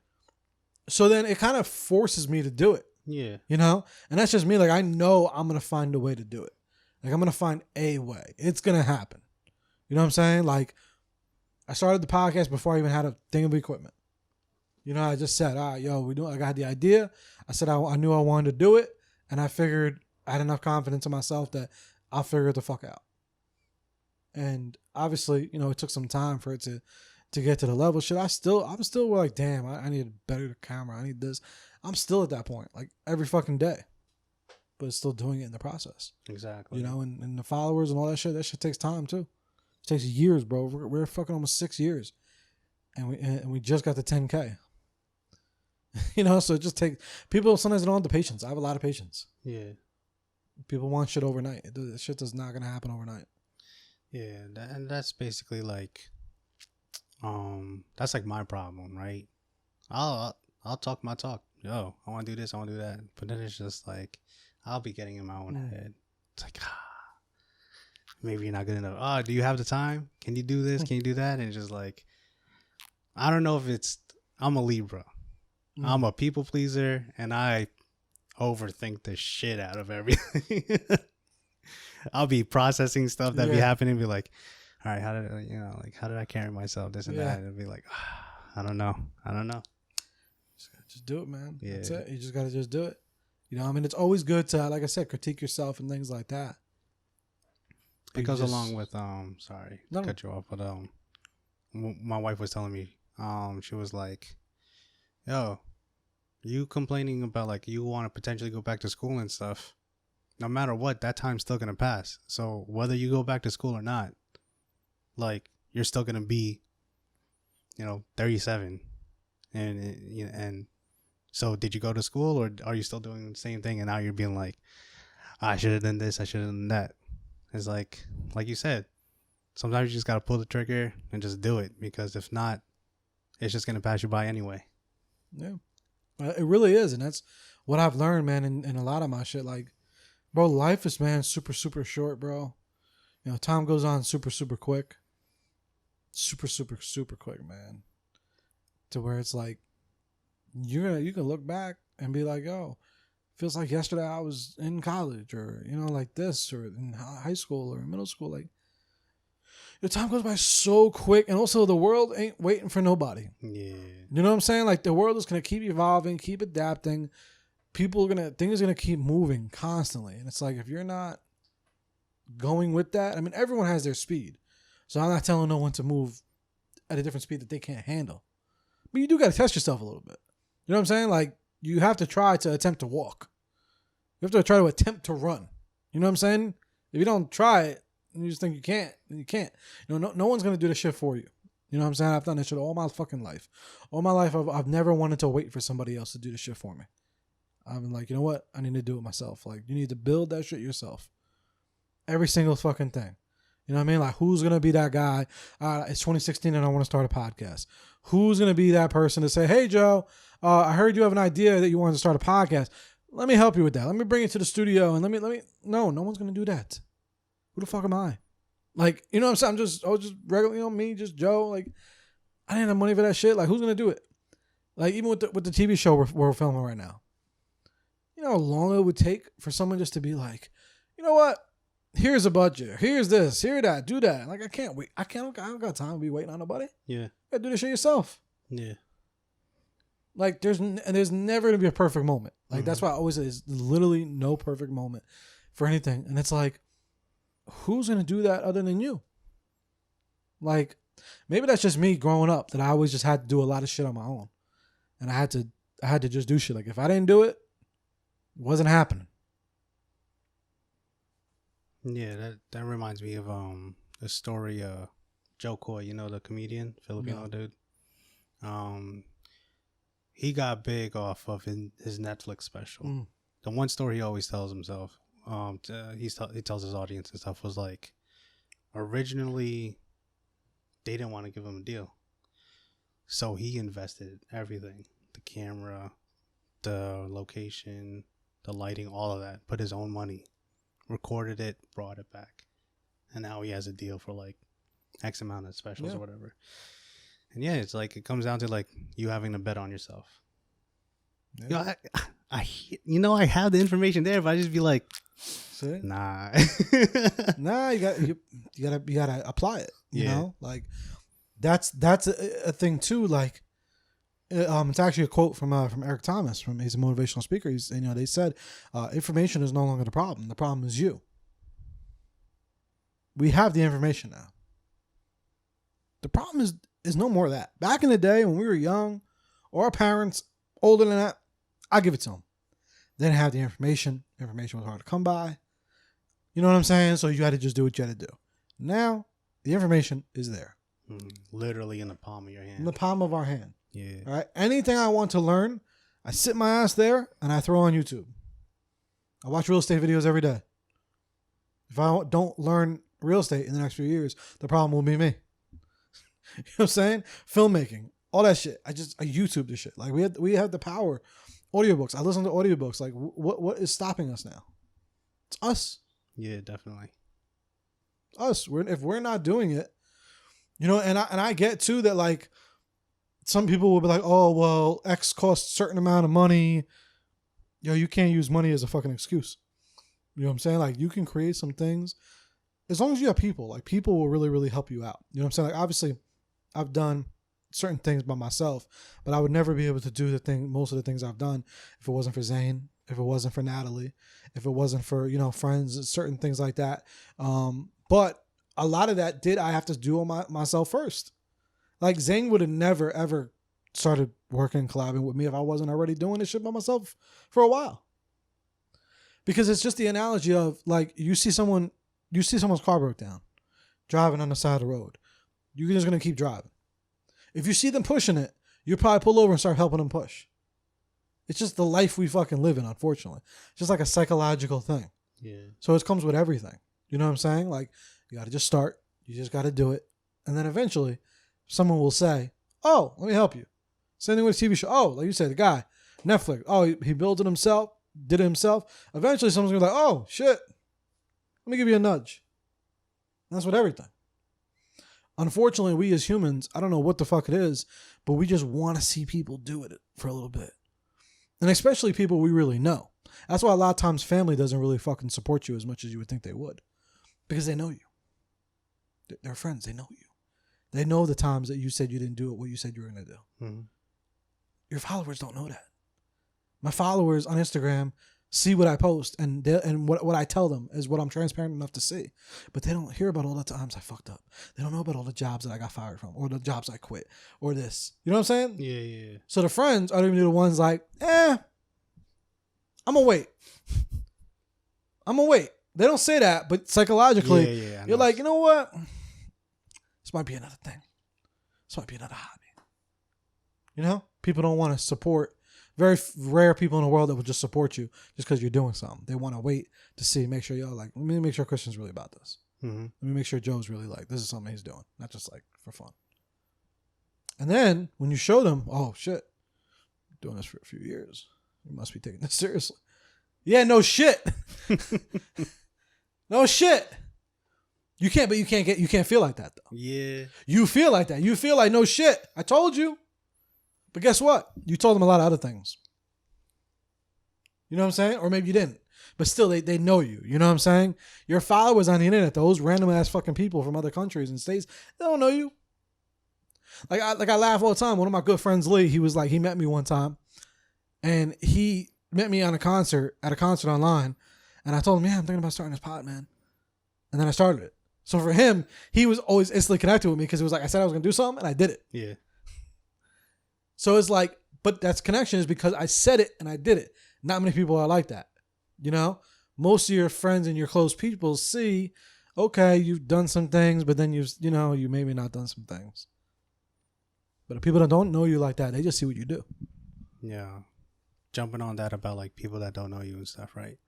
So then it kind of forces me to do it. Yeah. You know? And that's just me. Like, I know I'm going to find a way to do it. Like, I'm going to find a way. It's going to happen. You know what I'm saying? Like, I started the podcast before I even had a thing of equipment. You know, I just said, all right, yo, I got the idea. I said I knew I wanted to do it. And I figured I had enough confidence in myself that I'll figure it the fuck out. And obviously, you know, it took some time for it to get to the level. I'm still like, damn, I need a better camera. I need this. I'm still at that point, like every fucking day, but still doing it in the process. Exactly. You know, and the followers and all that shit takes time too. It takes years, bro. We're fucking almost 6 years, and we just got the 10K. You know, so it just takes people. Sometimes they don't have the patience. I have a lot of patience. Yeah. People want shit overnight. Shit is not gonna happen overnight. Yeah, and that's basically like, that's like my problem, right? I'll talk my talk. Yo, I want to do this, I want to do that, but then it's just like I'll be getting in my own head. It's like, maybe you're not good enough. Do you have the time? Can you do this? Can you do that? And it's just like, I don't know if I'm a Libra. I'm a people pleaser, and I overthink the shit out of everything. I'll be processing stuff that be happening, be like, all right, how did I carry myself, this and that, and be like, I don't know. Just do it, man. Yeah. That's it. You just gotta just do it. You know, I mean, it's always good to, like I said, critique yourself and things like that. It goes along with sorry to cut you off, but my wife was telling me, she was like, yo, you complaining about like you want to potentially go back to school and stuff. No matter what, that time's still gonna pass. So whether you go back to school or not, like you're still gonna be, 37, and so did you go to school or are you still doing the same thing? And now you're being like, I should have done this, I should have done that. It's like you said, sometimes you just gotta pull the trigger and just do it, because if not, it's just gonna pass you by anyway. Yeah, it really is, and that's what I've learned, man. In a lot of my shit, like, bro, life is, man, super, super short, bro. You know, time goes on super, super quick. Super, super, super quick, man. To where it's like, you can look back and be like, yo, feels like yesterday I was in college, or, like this, or in high school or middle school. Like, your time goes by so quick, and also the world ain't waiting for nobody. Yeah. You know what I'm saying? Like, the world is going to keep evolving, keep adapting. Things are going to keep moving constantly. And it's like, if you're not going with that, I mean, everyone has their speed. So I'm not telling no one to move at a different speed that they can't handle. But you do got to test yourself a little bit. You know what I'm saying? Like, you have to try to attempt to walk. You have to try to attempt to run. You know what I'm saying? If you don't try it, and you just think you can't, then you can't. No one's going to do this shit for you. You know what I'm saying? I've done this shit all my fucking life. All my life, I've never wanted to wait for somebody else to do this shit for me. I've been like, you know what? I need to do it myself. Like, you need to build that shit yourself. Every single fucking thing. You know what I mean? Like, who's going to be that guy? It's 2016 and I want to start a podcast. Who's going to be that person to say, hey, Joe, I heard you have an idea that you want to start a podcast. Let me help you with that. Let me bring it to the studio and let me. No one's going to do that. Who the fuck am I? Like, you know what I'm saying? I was just regular, me, just Joe. Like, I didn't have money for that shit. Like, who's going to do it? Like, even with the TV show we're filming right now. You know how long it would take for someone just to be like, you know what? Here's a budget. Here's this. Here that. Do that. Like, I can't wait. I don't got time to be waiting on nobody. Yeah. You gotta do this shit yourself. Yeah. Like, there's never gonna be a perfect moment. Like, that's why I always say there's literally no perfect moment for anything. And it's like, who's gonna do that other than you? Like, maybe that's just me growing up, that I always just had to do a lot of shit on my own. And I had to just do shit. Like, if I didn't do it, it wasn't happening. Yeah, that reminds me of the story Joe Coy, the comedian, Filipino dude. He got big off of his Netflix special. The one story he always tells himself, he tells his audience and stuff, was like, originally they didn't want to give him a deal, so he invested everything: the camera, the location, the lighting, all of that, put his own money, recorded it, brought it back, and now he has a deal for like X amount of specials or whatever. And yeah, it's like it comes down to like you having to bet on yourself. Yeah. You know, I have the information there, but I just be like, See? nah. Nah, you gotta apply it. You Yeah. know, like that's a thing too. Like, it's actually a quote from Eric Thomas. He's a motivational speaker. They said, information is no longer the problem. The problem is you. We have the information now. The problem is no more of that. Back in the day when we were young, or our parents older than that, I give it to them. They didn't have the information. Information was hard to come by. You know what I'm saying? So you had to just do what you had to do. Now, the information is there. Literally in the palm of your hand. In the palm of our hand. Yeah. All right. Anything I want to learn, I sit my ass there and I throw on YouTube. I watch real estate videos every day. If I don't learn real estate in the next few years, the problem will be me. You know what I'm saying? Filmmaking, all that shit. I YouTube this shit. Like we have the power. Audiobooks. I listen to audiobooks. Like what is stopping us now? It's us. Yeah, definitely. Us. If we're not doing it, and I get too that like some people will be like, oh well, X costs a certain amount of money. You can't use money as a fucking excuse. You know what I'm saying? Like you can create some things as long as you have people. Like people will really, really help you out. You know what I'm saying? Like obviously, I've done certain things by myself, but I would never be able to do most of the things I've done if it wasn't for Zane, if it wasn't for Natalie, if it wasn't for, friends and certain things like that. But a lot of that I have to do on myself first. Like Zane would have never, ever started working, collabing with me if I wasn't already doing this shit by myself for a while. Because it's just the analogy of like, you see someone's car broke down, driving on the side of the road. You're just going to keep driving. If you see them pushing it, you'll probably pull over and start helping them push. It's just the life we fucking live in, unfortunately. It's just like a psychological thing. Yeah. So it comes with everything. You know what I'm saying? Like, you got to just start. You just got to do it. And then eventually, someone will say, oh, let me help you. Same thing with a TV show. Oh, like you said, the guy, Netflix. Oh, he built it himself, did it himself. Eventually, someone's going to be like, oh, shit. Let me give you a nudge. And that's with everything. Unfortunately, we as humans, I don't know what the fuck it is, but we just want to see people do it for a little bit. And especially people we really know. That's why a lot of times family doesn't really fucking support you as much as you would think they would. Because they know you. They're friends. They know you. They know the times that you said you didn't do it, what you said you were going to do. Mm-hmm. Your followers don't know that. My followers on Instagram see what I post and what I tell them is what I'm transparent enough to see. But they don't hear about all the times I fucked up. They don't know about all the jobs that I got fired from or the jobs I quit or this. You know what I'm saying? Yeah. So the friends are the ones like, I'm going to wait. I'm going to wait. They don't say that, but psychologically, you're like, you know what? This might be another thing. This might be another hobby. People don't want to support. Very rare people in the world that will just support you just because you're doing something. They want to wait to see, make sure y'all like, let me make sure Christian's really about this. Mm-hmm. Let me make sure Joe's really like, this is something he's doing, not just like for fun. And then when you show them, oh shit, I'm doing this for a few years. You must be taking this seriously. Yeah, no shit. No shit. You can't feel like that though. Yeah. You feel like that. You feel like, no shit. I told you. But guess what? You told them a lot of other things. You know what I'm saying? Or maybe you didn't. But still, they know you. You know what I'm saying? Your followers on the internet, those random ass fucking people from other countries and states, they don't know you. Like I laugh all the time. One of my good friends, Lee, he met me one time. And he met me at a concert online. And I told him, yeah, I'm thinking about starting this pod, man. And then I started it. So for him, he was always instantly connected with me because it was like, I said I was going to do something and I did it. Yeah. So it's like, but that's connection is because I said it and I did it. Not many people are like that. Most of your friends and your close people see, okay, you've done some things, but then you maybe not done some things. But if people that don't know you like that, they just see what you do. Yeah. Jumping on that about like people that don't know you and stuff, right?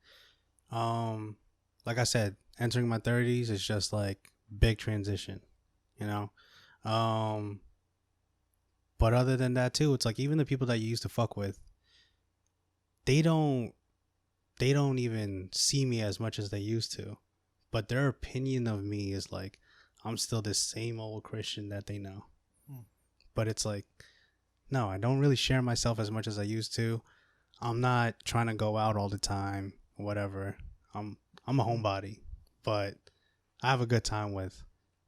Like I said, entering my 30s is just like big transition, But other than that too, it's like even the people that you used to fuck with, they don't even see me as much as they used to. But their opinion of me is like, I'm still this same old Christian that they know. But it's like, no, I don't really share myself as much as I used to. I'm not trying to go out all the time, whatever. I'm a homebody, but I have a good time with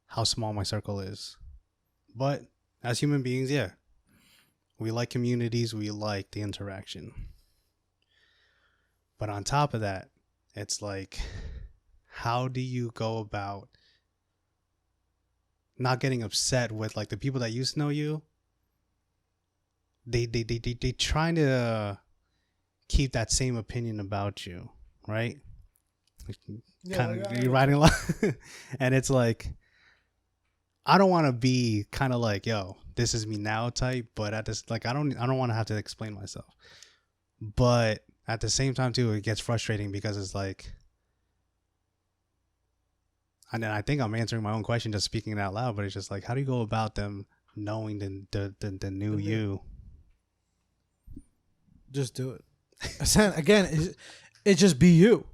how small my circle is. But as human beings, yeah, we like communities, we like the interaction. But on top of that, it's like, how do you go about not getting upset with like the people that used to know you? They trying to keep that same opinion about you, right? Yeah, Kind like, of you're writing a lot, and it's like, I don't want to be kind of like, yo, this is me now type, but at this, like, I don't want to have to explain myself. But at the same time too, it gets frustrating because it's like, and then I think I'm answering my own question just speaking it out loud, but it's just like, how do you go about them knowing the new you? just do it. Again, it just be you.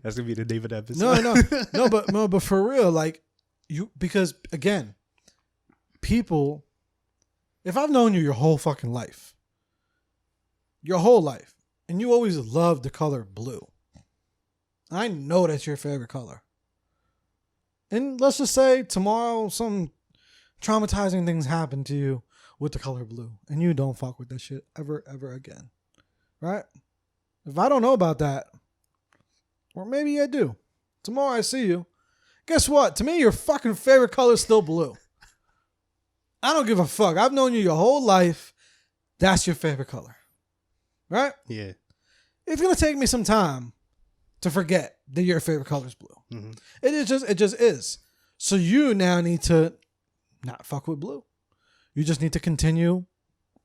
That's gonna be the name of the episode. But for real, like you, because again, people, if I've known you your whole fucking life, and you always loved the color blue, I know that's your favorite color. And let's just say tomorrow some traumatizing things happen to you with the color blue, and you don't fuck with that shit ever again, right? If I don't know about that, or maybe I do, tomorrow I see you, guess what? To me, your fucking favorite color is still blue. I don't give a fuck. I've known you your whole life. That's your favorite color, right? Yeah. It's gonna take me some time to forget that your favorite color is blue. Mm-hmm. It just is. So you now need to not fuck with blue. You just need to continue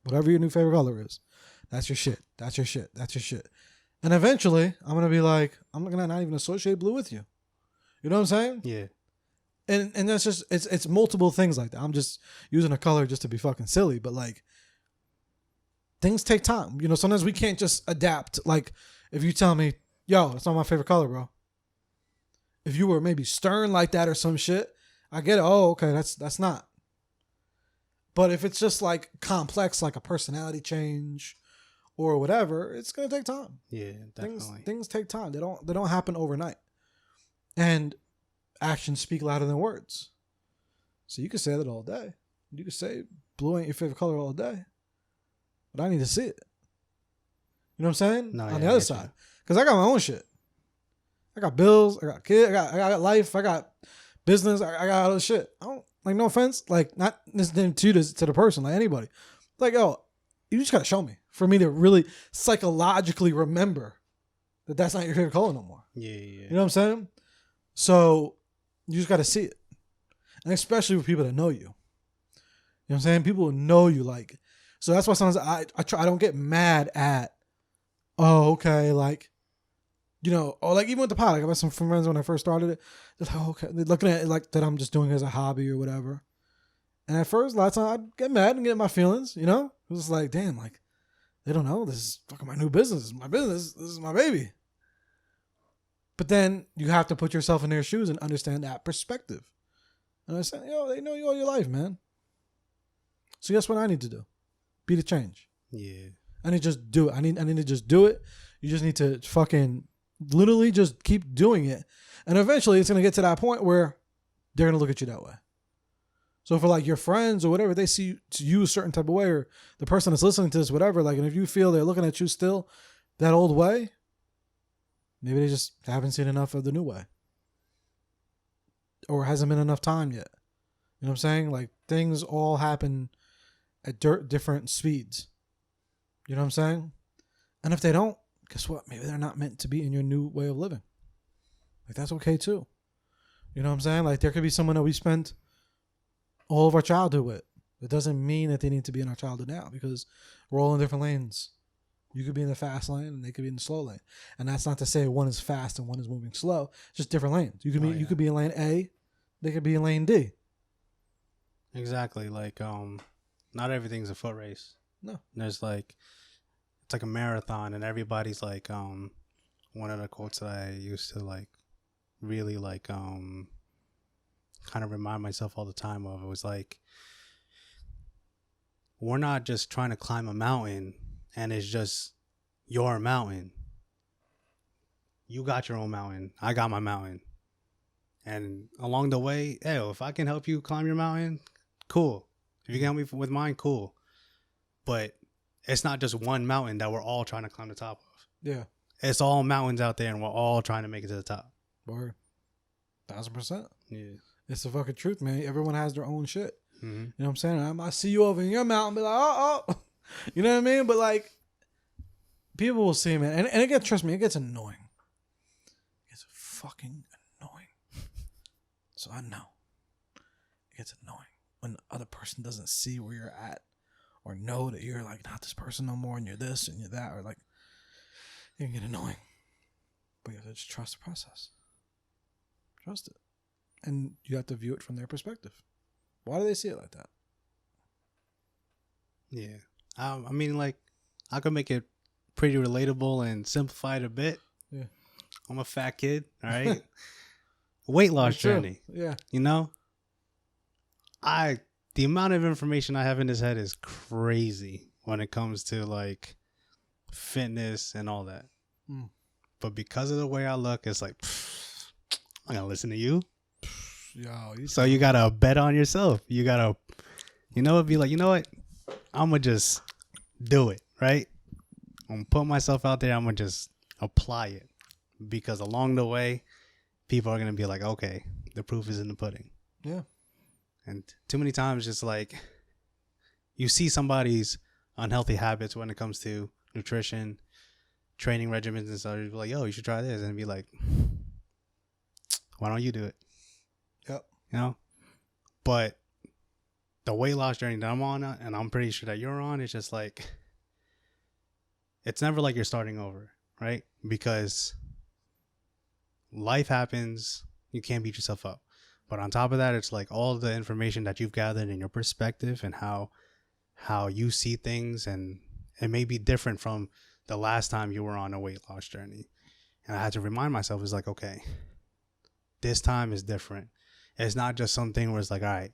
whatever your new favorite color is. That's your shit. That's your shit. That's your shit. And eventually, I'm gonna be like, I'm gonna not even associate blue with you. You know what I'm saying? Yeah. And that's just it's multiple things like that. I'm just using a color just to be fucking silly, but like things take time. You know, sometimes we can't just adapt. Like if you tell me, yo, it's not my favorite color, bro. If you were maybe stern like that or some shit, I get it. Oh, okay, that's not. But if it's just like complex, like a personality change or whatever, it's gonna take time. Yeah, definitely. Things take time. They don't happen overnight. And actions speak louder than words. So you can say that all day. You can say blue ain't your favorite color all day. But I need to see it. You know what I'm saying? No, On yeah, the I other get you. side. Because I got my own shit. I got bills, I got kids, I got life, I got business, I got all this shit. I don't, like, no offense, like, not this to you, to the person, like anybody. Like, yo, you just gotta show me for me to really psychologically remember that that's not your favorite color no more. Yeah. You know what I'm saying? So you just gotta see it. And especially with people that know you. You know what I'm saying? People who know you, like, so that's why sometimes I don't get mad at, oh, okay, like, you know, or like even with the pod, like I met some friends when I first started it. They're like, oh, okay, they're looking at it like that I'm just doing it as a hobby or whatever. And at first, a lot of times I'd get mad and get my feelings, you know? It was like, damn, like, they don't know. This is fucking my new business. This is my business. This is my baby. But then you have to put yourself in their shoes and understand that perspective. And I said, yo, they know you all your life, man. So guess what I need to do? Be the change. Yeah. I need to just do it. I need to just do it. You just need to fucking literally just keep doing it. And eventually it's going to get to that point where they're going to look at you that way. So for like your friends or whatever, they see you a certain type of way, or the person that's listening to this, whatever, like, and if you feel they're looking at you still that old way, maybe they just haven't seen enough of the new way. Or hasn't been enough time yet. You know what I'm saying? Like things all happen at different speeds. You know what I'm saying? And if they don't, guess what? Maybe they're not meant to be in your new way of living. Like that's okay too. You know what I'm saying? Like there could be someone that we spent all of our childhood with. It doesn't mean that they need to be in our childhood now, because we're all in different lanes. You could be in the fast lane and they could be in the slow lane. And that's not to say one is fast and one is moving slow. It's just different lanes. You could be in lane A, they could be in lane D. Exactly. Like not everything's a foot race. No. There's like, it's like a marathon, and everybody's like one of the quotes that I used to like really like kind of remind myself all the time of, it was like, we're not just trying to climb a mountain and it's just your mountain. You got your own mountain. I got my mountain. And along the way, hey, if I can help you climb your mountain, cool. If you can help me with mine, cool. But it's not just one mountain that we're all trying to climb the top of. Yeah. It's all mountains out there, and we're all trying to make it to the top. Word. 1000%. Yeah. It's the fucking truth, man. Everyone has their own shit. Mm-hmm. You know what I'm saying? I see you over in your mountain, be like, oh. You know what I mean? But like, people will see, man. And it gets, trust me, it gets annoying. It gets fucking annoying. So I know. It gets annoying when the other person doesn't see where you're at or know that you're like not this person no more and you're this and you're that, or like, it can get annoying. But you have to just trust the process. Trust it. And you have to view it from their perspective. Why do they see it like that? Yeah. I mean, like, I could make it pretty relatable and simplify it a bit. Yeah. I'm a fat kid, all right? Weight loss journey. Yeah. You know? The amount of information I have in this head is crazy when it comes to, like, fitness and all that. Mm. But because of the way I look, it's like, I'm going to listen to you. Yo, So you got to bet on yourself. You got to, be like, you know what? I'm going to just do it, right? I'm going to put myself out there. I'm going to just apply it. Because along the way, people are going to be like, okay, the proof is in the pudding. Yeah. And too many times, just like, you see somebody's unhealthy habits when it comes to nutrition, training regimens and stuff. You'd be like, yo, you should try this. And be like, why don't you do it? Yep. You know? But the weight loss journey that I'm on, and I'm pretty sure that you're on, is just like, it's never like you're starting over, right? Because life happens. You can't beat yourself up. But on top of that, it's like all the information that you've gathered in your perspective and how you see things, and it may be different from the last time you were on a weight loss journey. And I had to remind myself, it's like, okay, this time is different. It's not just something where it's like, all right,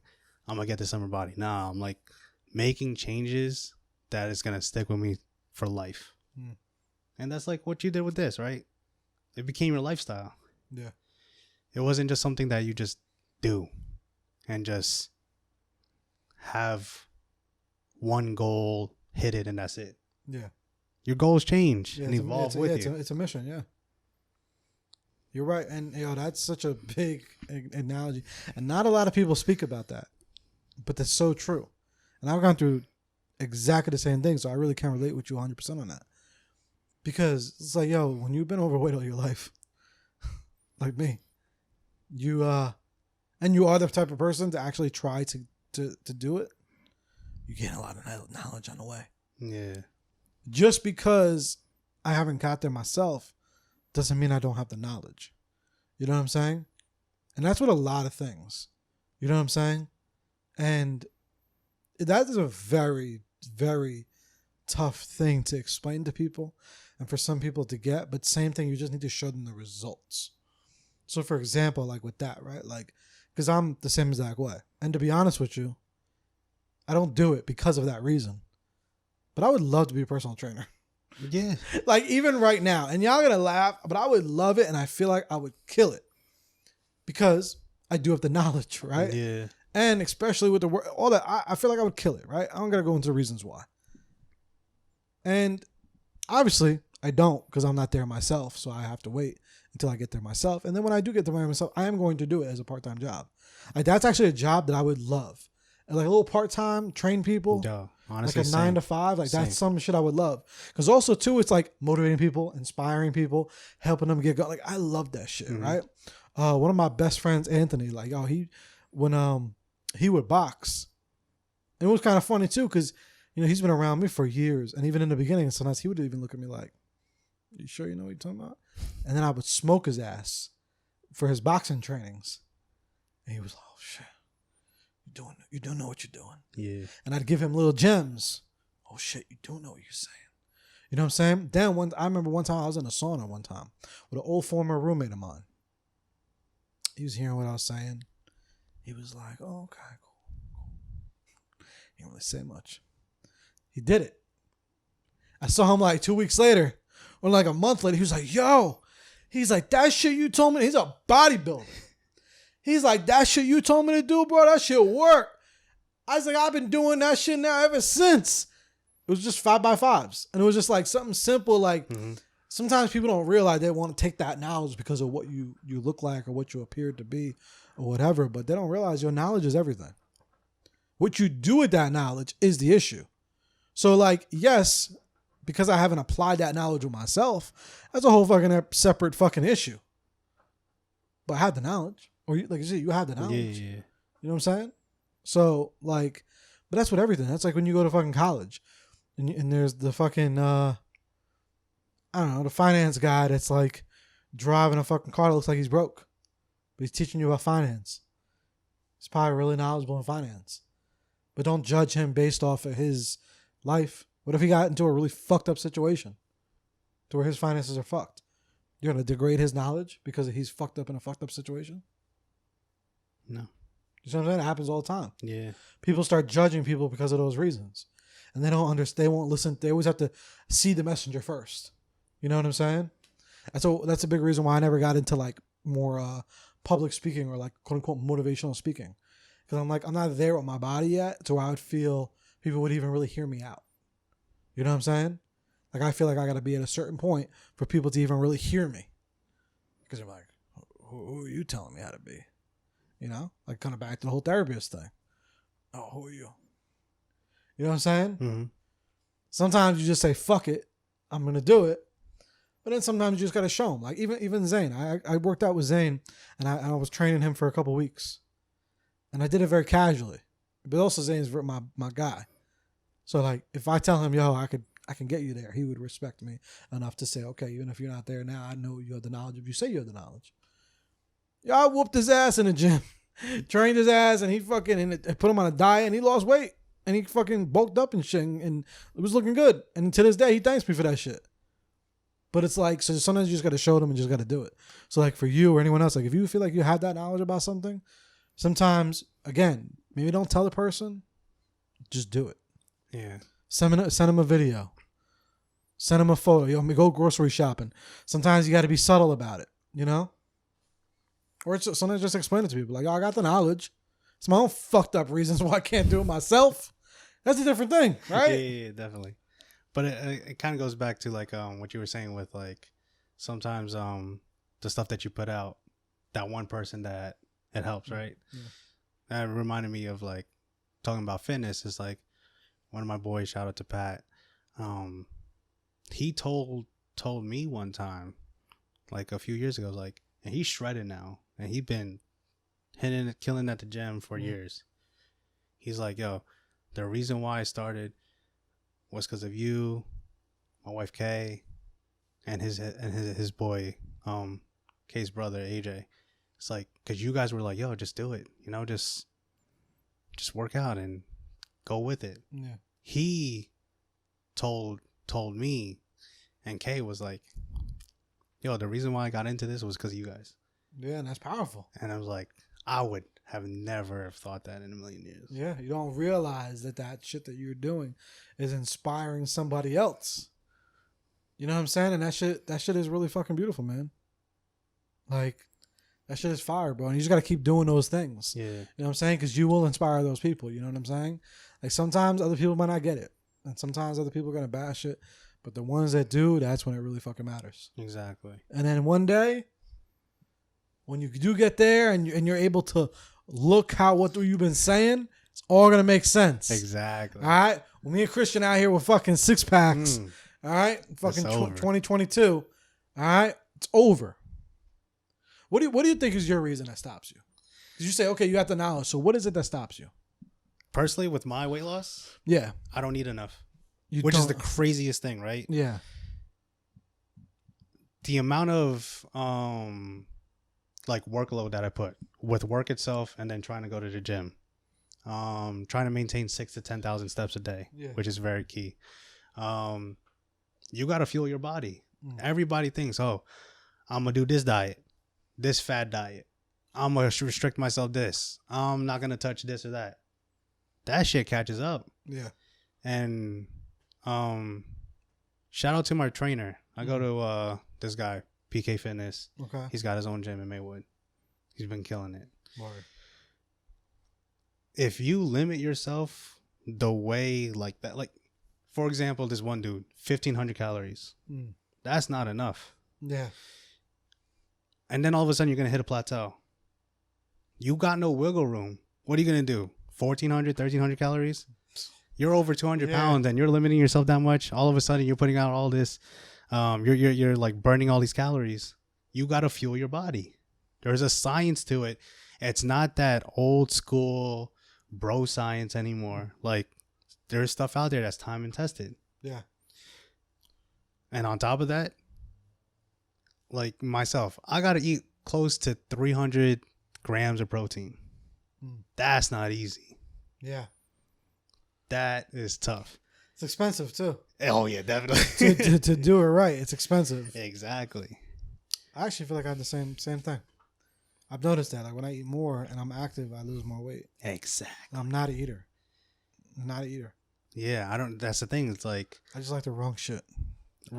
I'm going to get this summer body. Nah, I'm like making changes that is going to stick with me for life. Mm. And that's like what you did with this, right? It became your lifestyle. Yeah. It wasn't just something that you just do and just have one goal, hit it, and that's it. Yeah. Your goals change and evolve with you. It's a mission, yeah. You're right. And that's such a big analogy. And not a lot of people speak about that. But that's so true. And I've gone through exactly the same thing, so I really can relate with you 100% on that. Because it's like, yo, when you've been overweight all your life, like me, and you are the type of person to actually try to do it, you gain a lot of knowledge on the way. Yeah. Just because I haven't got there myself doesn't mean I don't have the knowledge. You know what I'm saying? And that's what a lot of things. You know what I'm saying? And that is a very, very tough thing to explain to people and for some people to get. But same thing, you just need to show them the results. So for example, like with that, right? Like, because I'm the same exact way. And to be honest with you, I don't do it because of that reason. But I would love to be a personal trainer. Yeah. Like even right now, and y'all gonna laugh, but I would love it, and I feel like I would kill it because I do have the knowledge, right? Yeah. And especially with the work, all that, I feel like I would kill it, right? I don't gotta go into the reasons why. And obviously, I don't because I'm not there myself, so I have to wait until I get there myself. And then when I do get there myself, I am going to do it as a part-time job. Like that's actually a job that I would love. And like a little part-time, train people. Duh. Honestly, like a 9 to 5, like same. That's some shit I would love. Because also too, it's like motivating people, inspiring people, helping them get going. Like I love that shit, right? One of my best friends, Anthony, like when he would box, it was kind of funny too, because he's been around me for years, and even in the beginning, sometimes he would even look at me like, "You sure you know what you're talking about?" And then I would smoke his ass for his boxing trainings, and he was like, "Oh shit. You don't know what you're doing." Yeah. And I'd give him little gems. Oh shit, you don't know what you're saying. You know what I'm saying? Then I remember one time I was in a sauna one time with an old former roommate of mine. He was hearing what I was saying. He was like, "Oh, okay, cool. He didn't really say much." He did it. I saw him like 2 weeks later or like a month later. He was like, yo, he's like, that shit you told me. He's a bodybuilder. He's like, that shit you told me to do, bro, that shit work. I was like, I've been doing that shit now ever since. It was just 5x5s. And it was just like something simple. Like sometimes people don't realize they want to take that knowledge because of what you look like or what you appear to be or whatever. But they don't realize your knowledge is everything. What you do with that knowledge is the issue. So like, yes, because I haven't applied that knowledge with myself, that's a whole fucking separate fucking issue. But I had the knowledge. Or like you said, you had the knowledge. Yeah. You know what I'm saying? So like, but that's what everything. That's like when you go to fucking college and there's the fucking, I don't know, the finance guy that's like driving a fucking car that looks like he's broke. But he's teaching you about finance. He's probably really knowledgeable in finance. But don't judge him based off of his life. What if he got into a really fucked up situation to where his finances are fucked? You're going to degrade his knowledge because he's fucked up in a fucked up situation? No. You know what I'm saying? It happens all the time. Yeah. People start judging people because of those reasons. And they don't understand. They won't listen. They always have to see the messenger first. You know what I'm saying? That's a big reason why I never got into like more public speaking or like quote unquote motivational speaking. Because I'm like, I'm not there with my body yet to where I would feel people would even really hear me out. You know what I'm saying? Like, I feel like I got to be at a certain point for people to even really hear me. Because they're like, who are you telling me how to be? You know? Like, kind of back to the whole therapist thing. Oh, who are you? You know what I'm saying? Mm-hmm. Sometimes you just say, fuck it. I'm going to do it. But then sometimes you just got to show them. Like, even Zane. I worked out with Zane, and I was training him for a couple weeks. And I did it very casually. But also Zane's my guy. So like if I tell him, yo, I can get you there, he would respect me enough to say, okay, even if you're not there now, I know you have the knowledge if you say you have the knowledge. Yeah, I whooped his ass in the gym. Trained his ass and he fucking and put him on a diet and he lost weight. And he fucking bulked up and shit and it was looking good. And to this day he thanks me for that shit. But it's like, so sometimes you just gotta show them and just gotta do it. So like for you or anyone else, like if you feel like you have that knowledge about something, sometimes, again, maybe don't tell the person, just do it. Yeah. Send them a video. Send them a photo. Yo, go grocery shopping. Sometimes you got to be subtle about it, you know? Or sometimes just explain it to people. Like, oh, I got the knowledge. It's my own fucked up reasons why I can't do it myself. That's a different thing, right? Yeah, definitely. But it kind of goes back to like what you were saying with like sometimes the stuff that you put out, that one person that it helps, right? Yeah. That reminded me of like talking about fitness. Is like one of my boys, shout out to Pat. He told me one time, like a few years ago, like, and he's shredded now, and he's been killing at the gym for years. He's like, yo, the reason why I started was because of you, my wife Kay, and his boy, Kay's brother AJ. It's like, because you guys were like, yo, just do it. You know, just work out and go with it. Yeah. He told me, and Kay was like, yo, the reason why I got into this was because of you guys. Yeah, and that's powerful. And I was like, I would have never thought that in a million years. Yeah, you don't realize that shit that you're doing is inspiring somebody else. You know what I'm saying? And that shit is really fucking beautiful, man. Like, that shit is fire, bro. And you just got to keep doing those things. Yeah. You know what I'm saying? Because you will inspire those people. You know what I'm saying? Like, sometimes other people might not get it. And sometimes other people are going to bash it. But the ones that do, that's when it really fucking matters. Exactly. And then one day, when you do get there and you're able to look what you've been saying, it's all going to make sense. Exactly. All right? When me and Christian out here with fucking 6-packs, all right? Fucking 2022, all right? It's over. What do you think is your reason that stops you? Because you say, okay, you got the knowledge. So what is it that stops you? Personally, with my weight loss, yeah, I don't eat enough, which is the craziest thing, right? Yeah. The amount of like workload that I put with work itself, and then trying to go to the gym, trying to maintain 6,000 to 10,000 steps a day, which is very key. You got to fuel your body. Everybody thinks, oh, I'm gonna do this diet, this fad diet. I'm going to restrict myself this. I'm not going to touch this or that. That shit catches up. Yeah. And Shout out to my trainer. I go to this guy, PK Fitness. Okay. He's got his own gym in Maywood. He's been killing it. Word. If you limit yourself the way like that, like for example, this one dude, 1,500 calories. That's not enough. Yeah. And then all of a sudden you're gonna hit a plateau. You got no wiggle room. What are you gonna do? 1,400, 1,300 calories? You're over 200 pounds and you're limiting yourself that much. All of a sudden you're putting out all this. You're like burning all these calories. You gotta fuel your body. There's a science to it. It's not that old school bro science anymore. Like there's stuff out there that's time and tested. Yeah. And on top of that, like myself, I gotta eat close to 300 grams of protein. That's not easy. Yeah. That is tough. It's expensive too. Oh yeah, definitely. to do it right, it's expensive. Exactly. I actually feel like I have the same thing. I've noticed that. Like when I eat more and I'm active, I lose more weight. Exactly. I'm not an eater. Not an eater. Yeah, I don't. That's the thing. It's like I just like the wrong shit.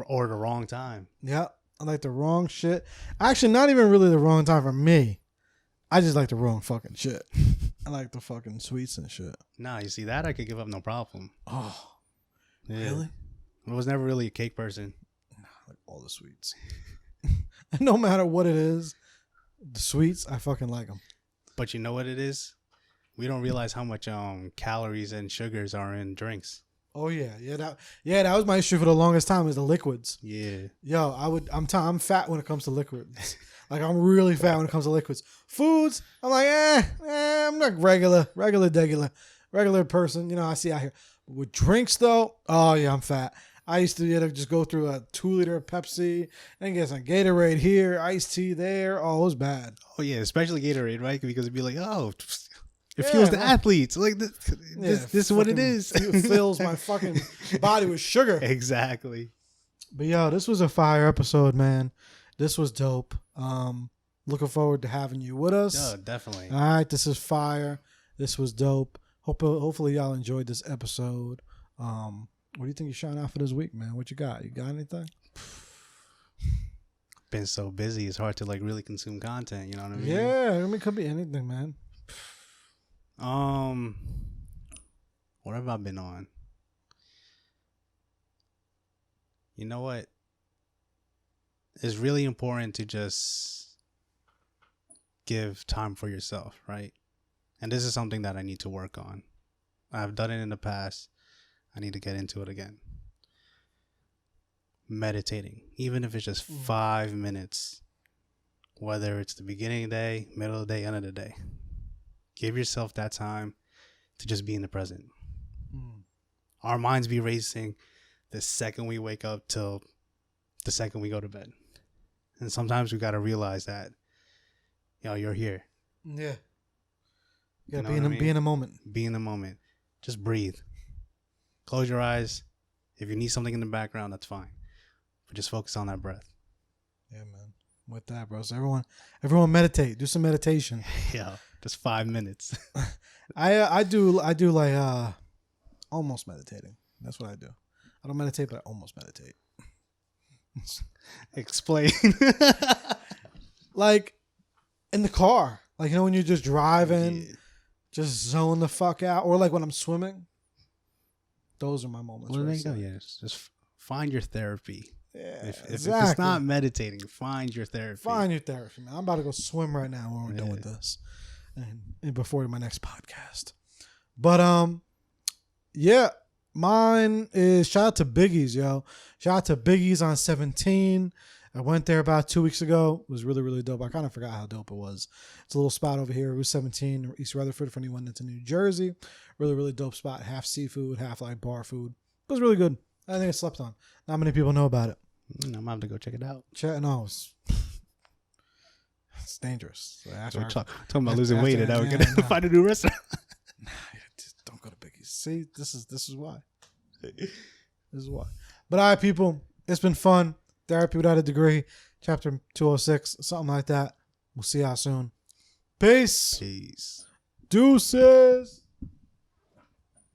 Or the wrong time. Yeah, I like the wrong shit. Actually, not even really the wrong time for me. I just like the wrong fucking shit. I like the fucking sweets and shit. Nah, you see that I could give up no problem. Oh, yeah. really? I was never really a cake person. Nah, I like all the sweets. No matter what it is, the sweets, I fucking like them. But you know what it is? We don't realize how much calories and sugars are in drinks. Oh yeah, that was my issue for the longest time is the liquids. Yeah. Yo, I'm fat when it comes to liquids. Like I'm really fat when it comes to liquids. Foods, I'm like, I'm not regular person. You know, I see out here. But with drinks though, oh yeah, I'm fat. I used to just go through a 2-liter of Pepsi and get some Gatorade here, iced tea there. Oh, it was bad. Oh yeah, especially Gatorade, right? Because it'd be like, oh, it fuels the athletes. Like this is what it is. It fills my fucking body with sugar. Exactly. But yo, this was a fire episode, man. This was dope. Looking forward to having you with us. Oh, definitely. All right, this is fire. This was dope. Hopefully y'all enjoyed this episode. What do you think you shot out for this week, man? What you got? You got anything? Been so busy, it's hard to like really consume content. You know what I mean? Yeah, I mean, it could be anything, man. What have I been on? You know what? It's really important to just give time for yourself, right? And this is something that I need to work on. I've done it in the past. I need to get into it again. Meditating, even if it's just 5 minutes, whether it's the beginning of the day, middle of the day, end of the day. Give yourself that time to just be in the present. Our minds be racing the second we wake up till the second we go to bed. And sometimes we got to realize that, you're here. Yeah. You You gotta know be in a moment. Be in the moment. Just breathe. Close your eyes. If you need something in the background, that's fine. But just focus on that breath. Yeah, man. With that, bro. So everyone meditate. Do some meditation. Yeah. Just 5 minutes. I do like almost meditating. That's what I do. I don't meditate, but I almost meditate. Explain. Like in the car. Like, when you're just driving, just zone the fuck out. Or like when I'm swimming. Those are my moments. Well, there you go. Yeah, just find your therapy. Yeah, if exactly. it's not meditating, find your therapy. Find your therapy, man. I'm about to go swim right now when we're done with this, and before my next podcast. But yeah, mine is shout out to Biggie's, yo. Shout out to Biggie's on 17. I went there about 2 weeks ago. It was really, really dope. I kind of forgot how dope it was. It's a little spot over here. It was 17, East Rutherford, for anyone that's in New Jersey. Really, really dope spot. Half seafood, half like bar food. It was really good. I think it's slept on. Not many people know about it. I'm gonna have to go check it out. No, it's dangerous. So talking about losing weight, and now we're gonna find a new restaurant. Nah, just don't go to Biggie's. See, this is why. This is why. But all right, people, it's been fun. Therapy Without a Degree, chapter 206, something like that. We'll see y'all soon. Peace. Peace. Deuces.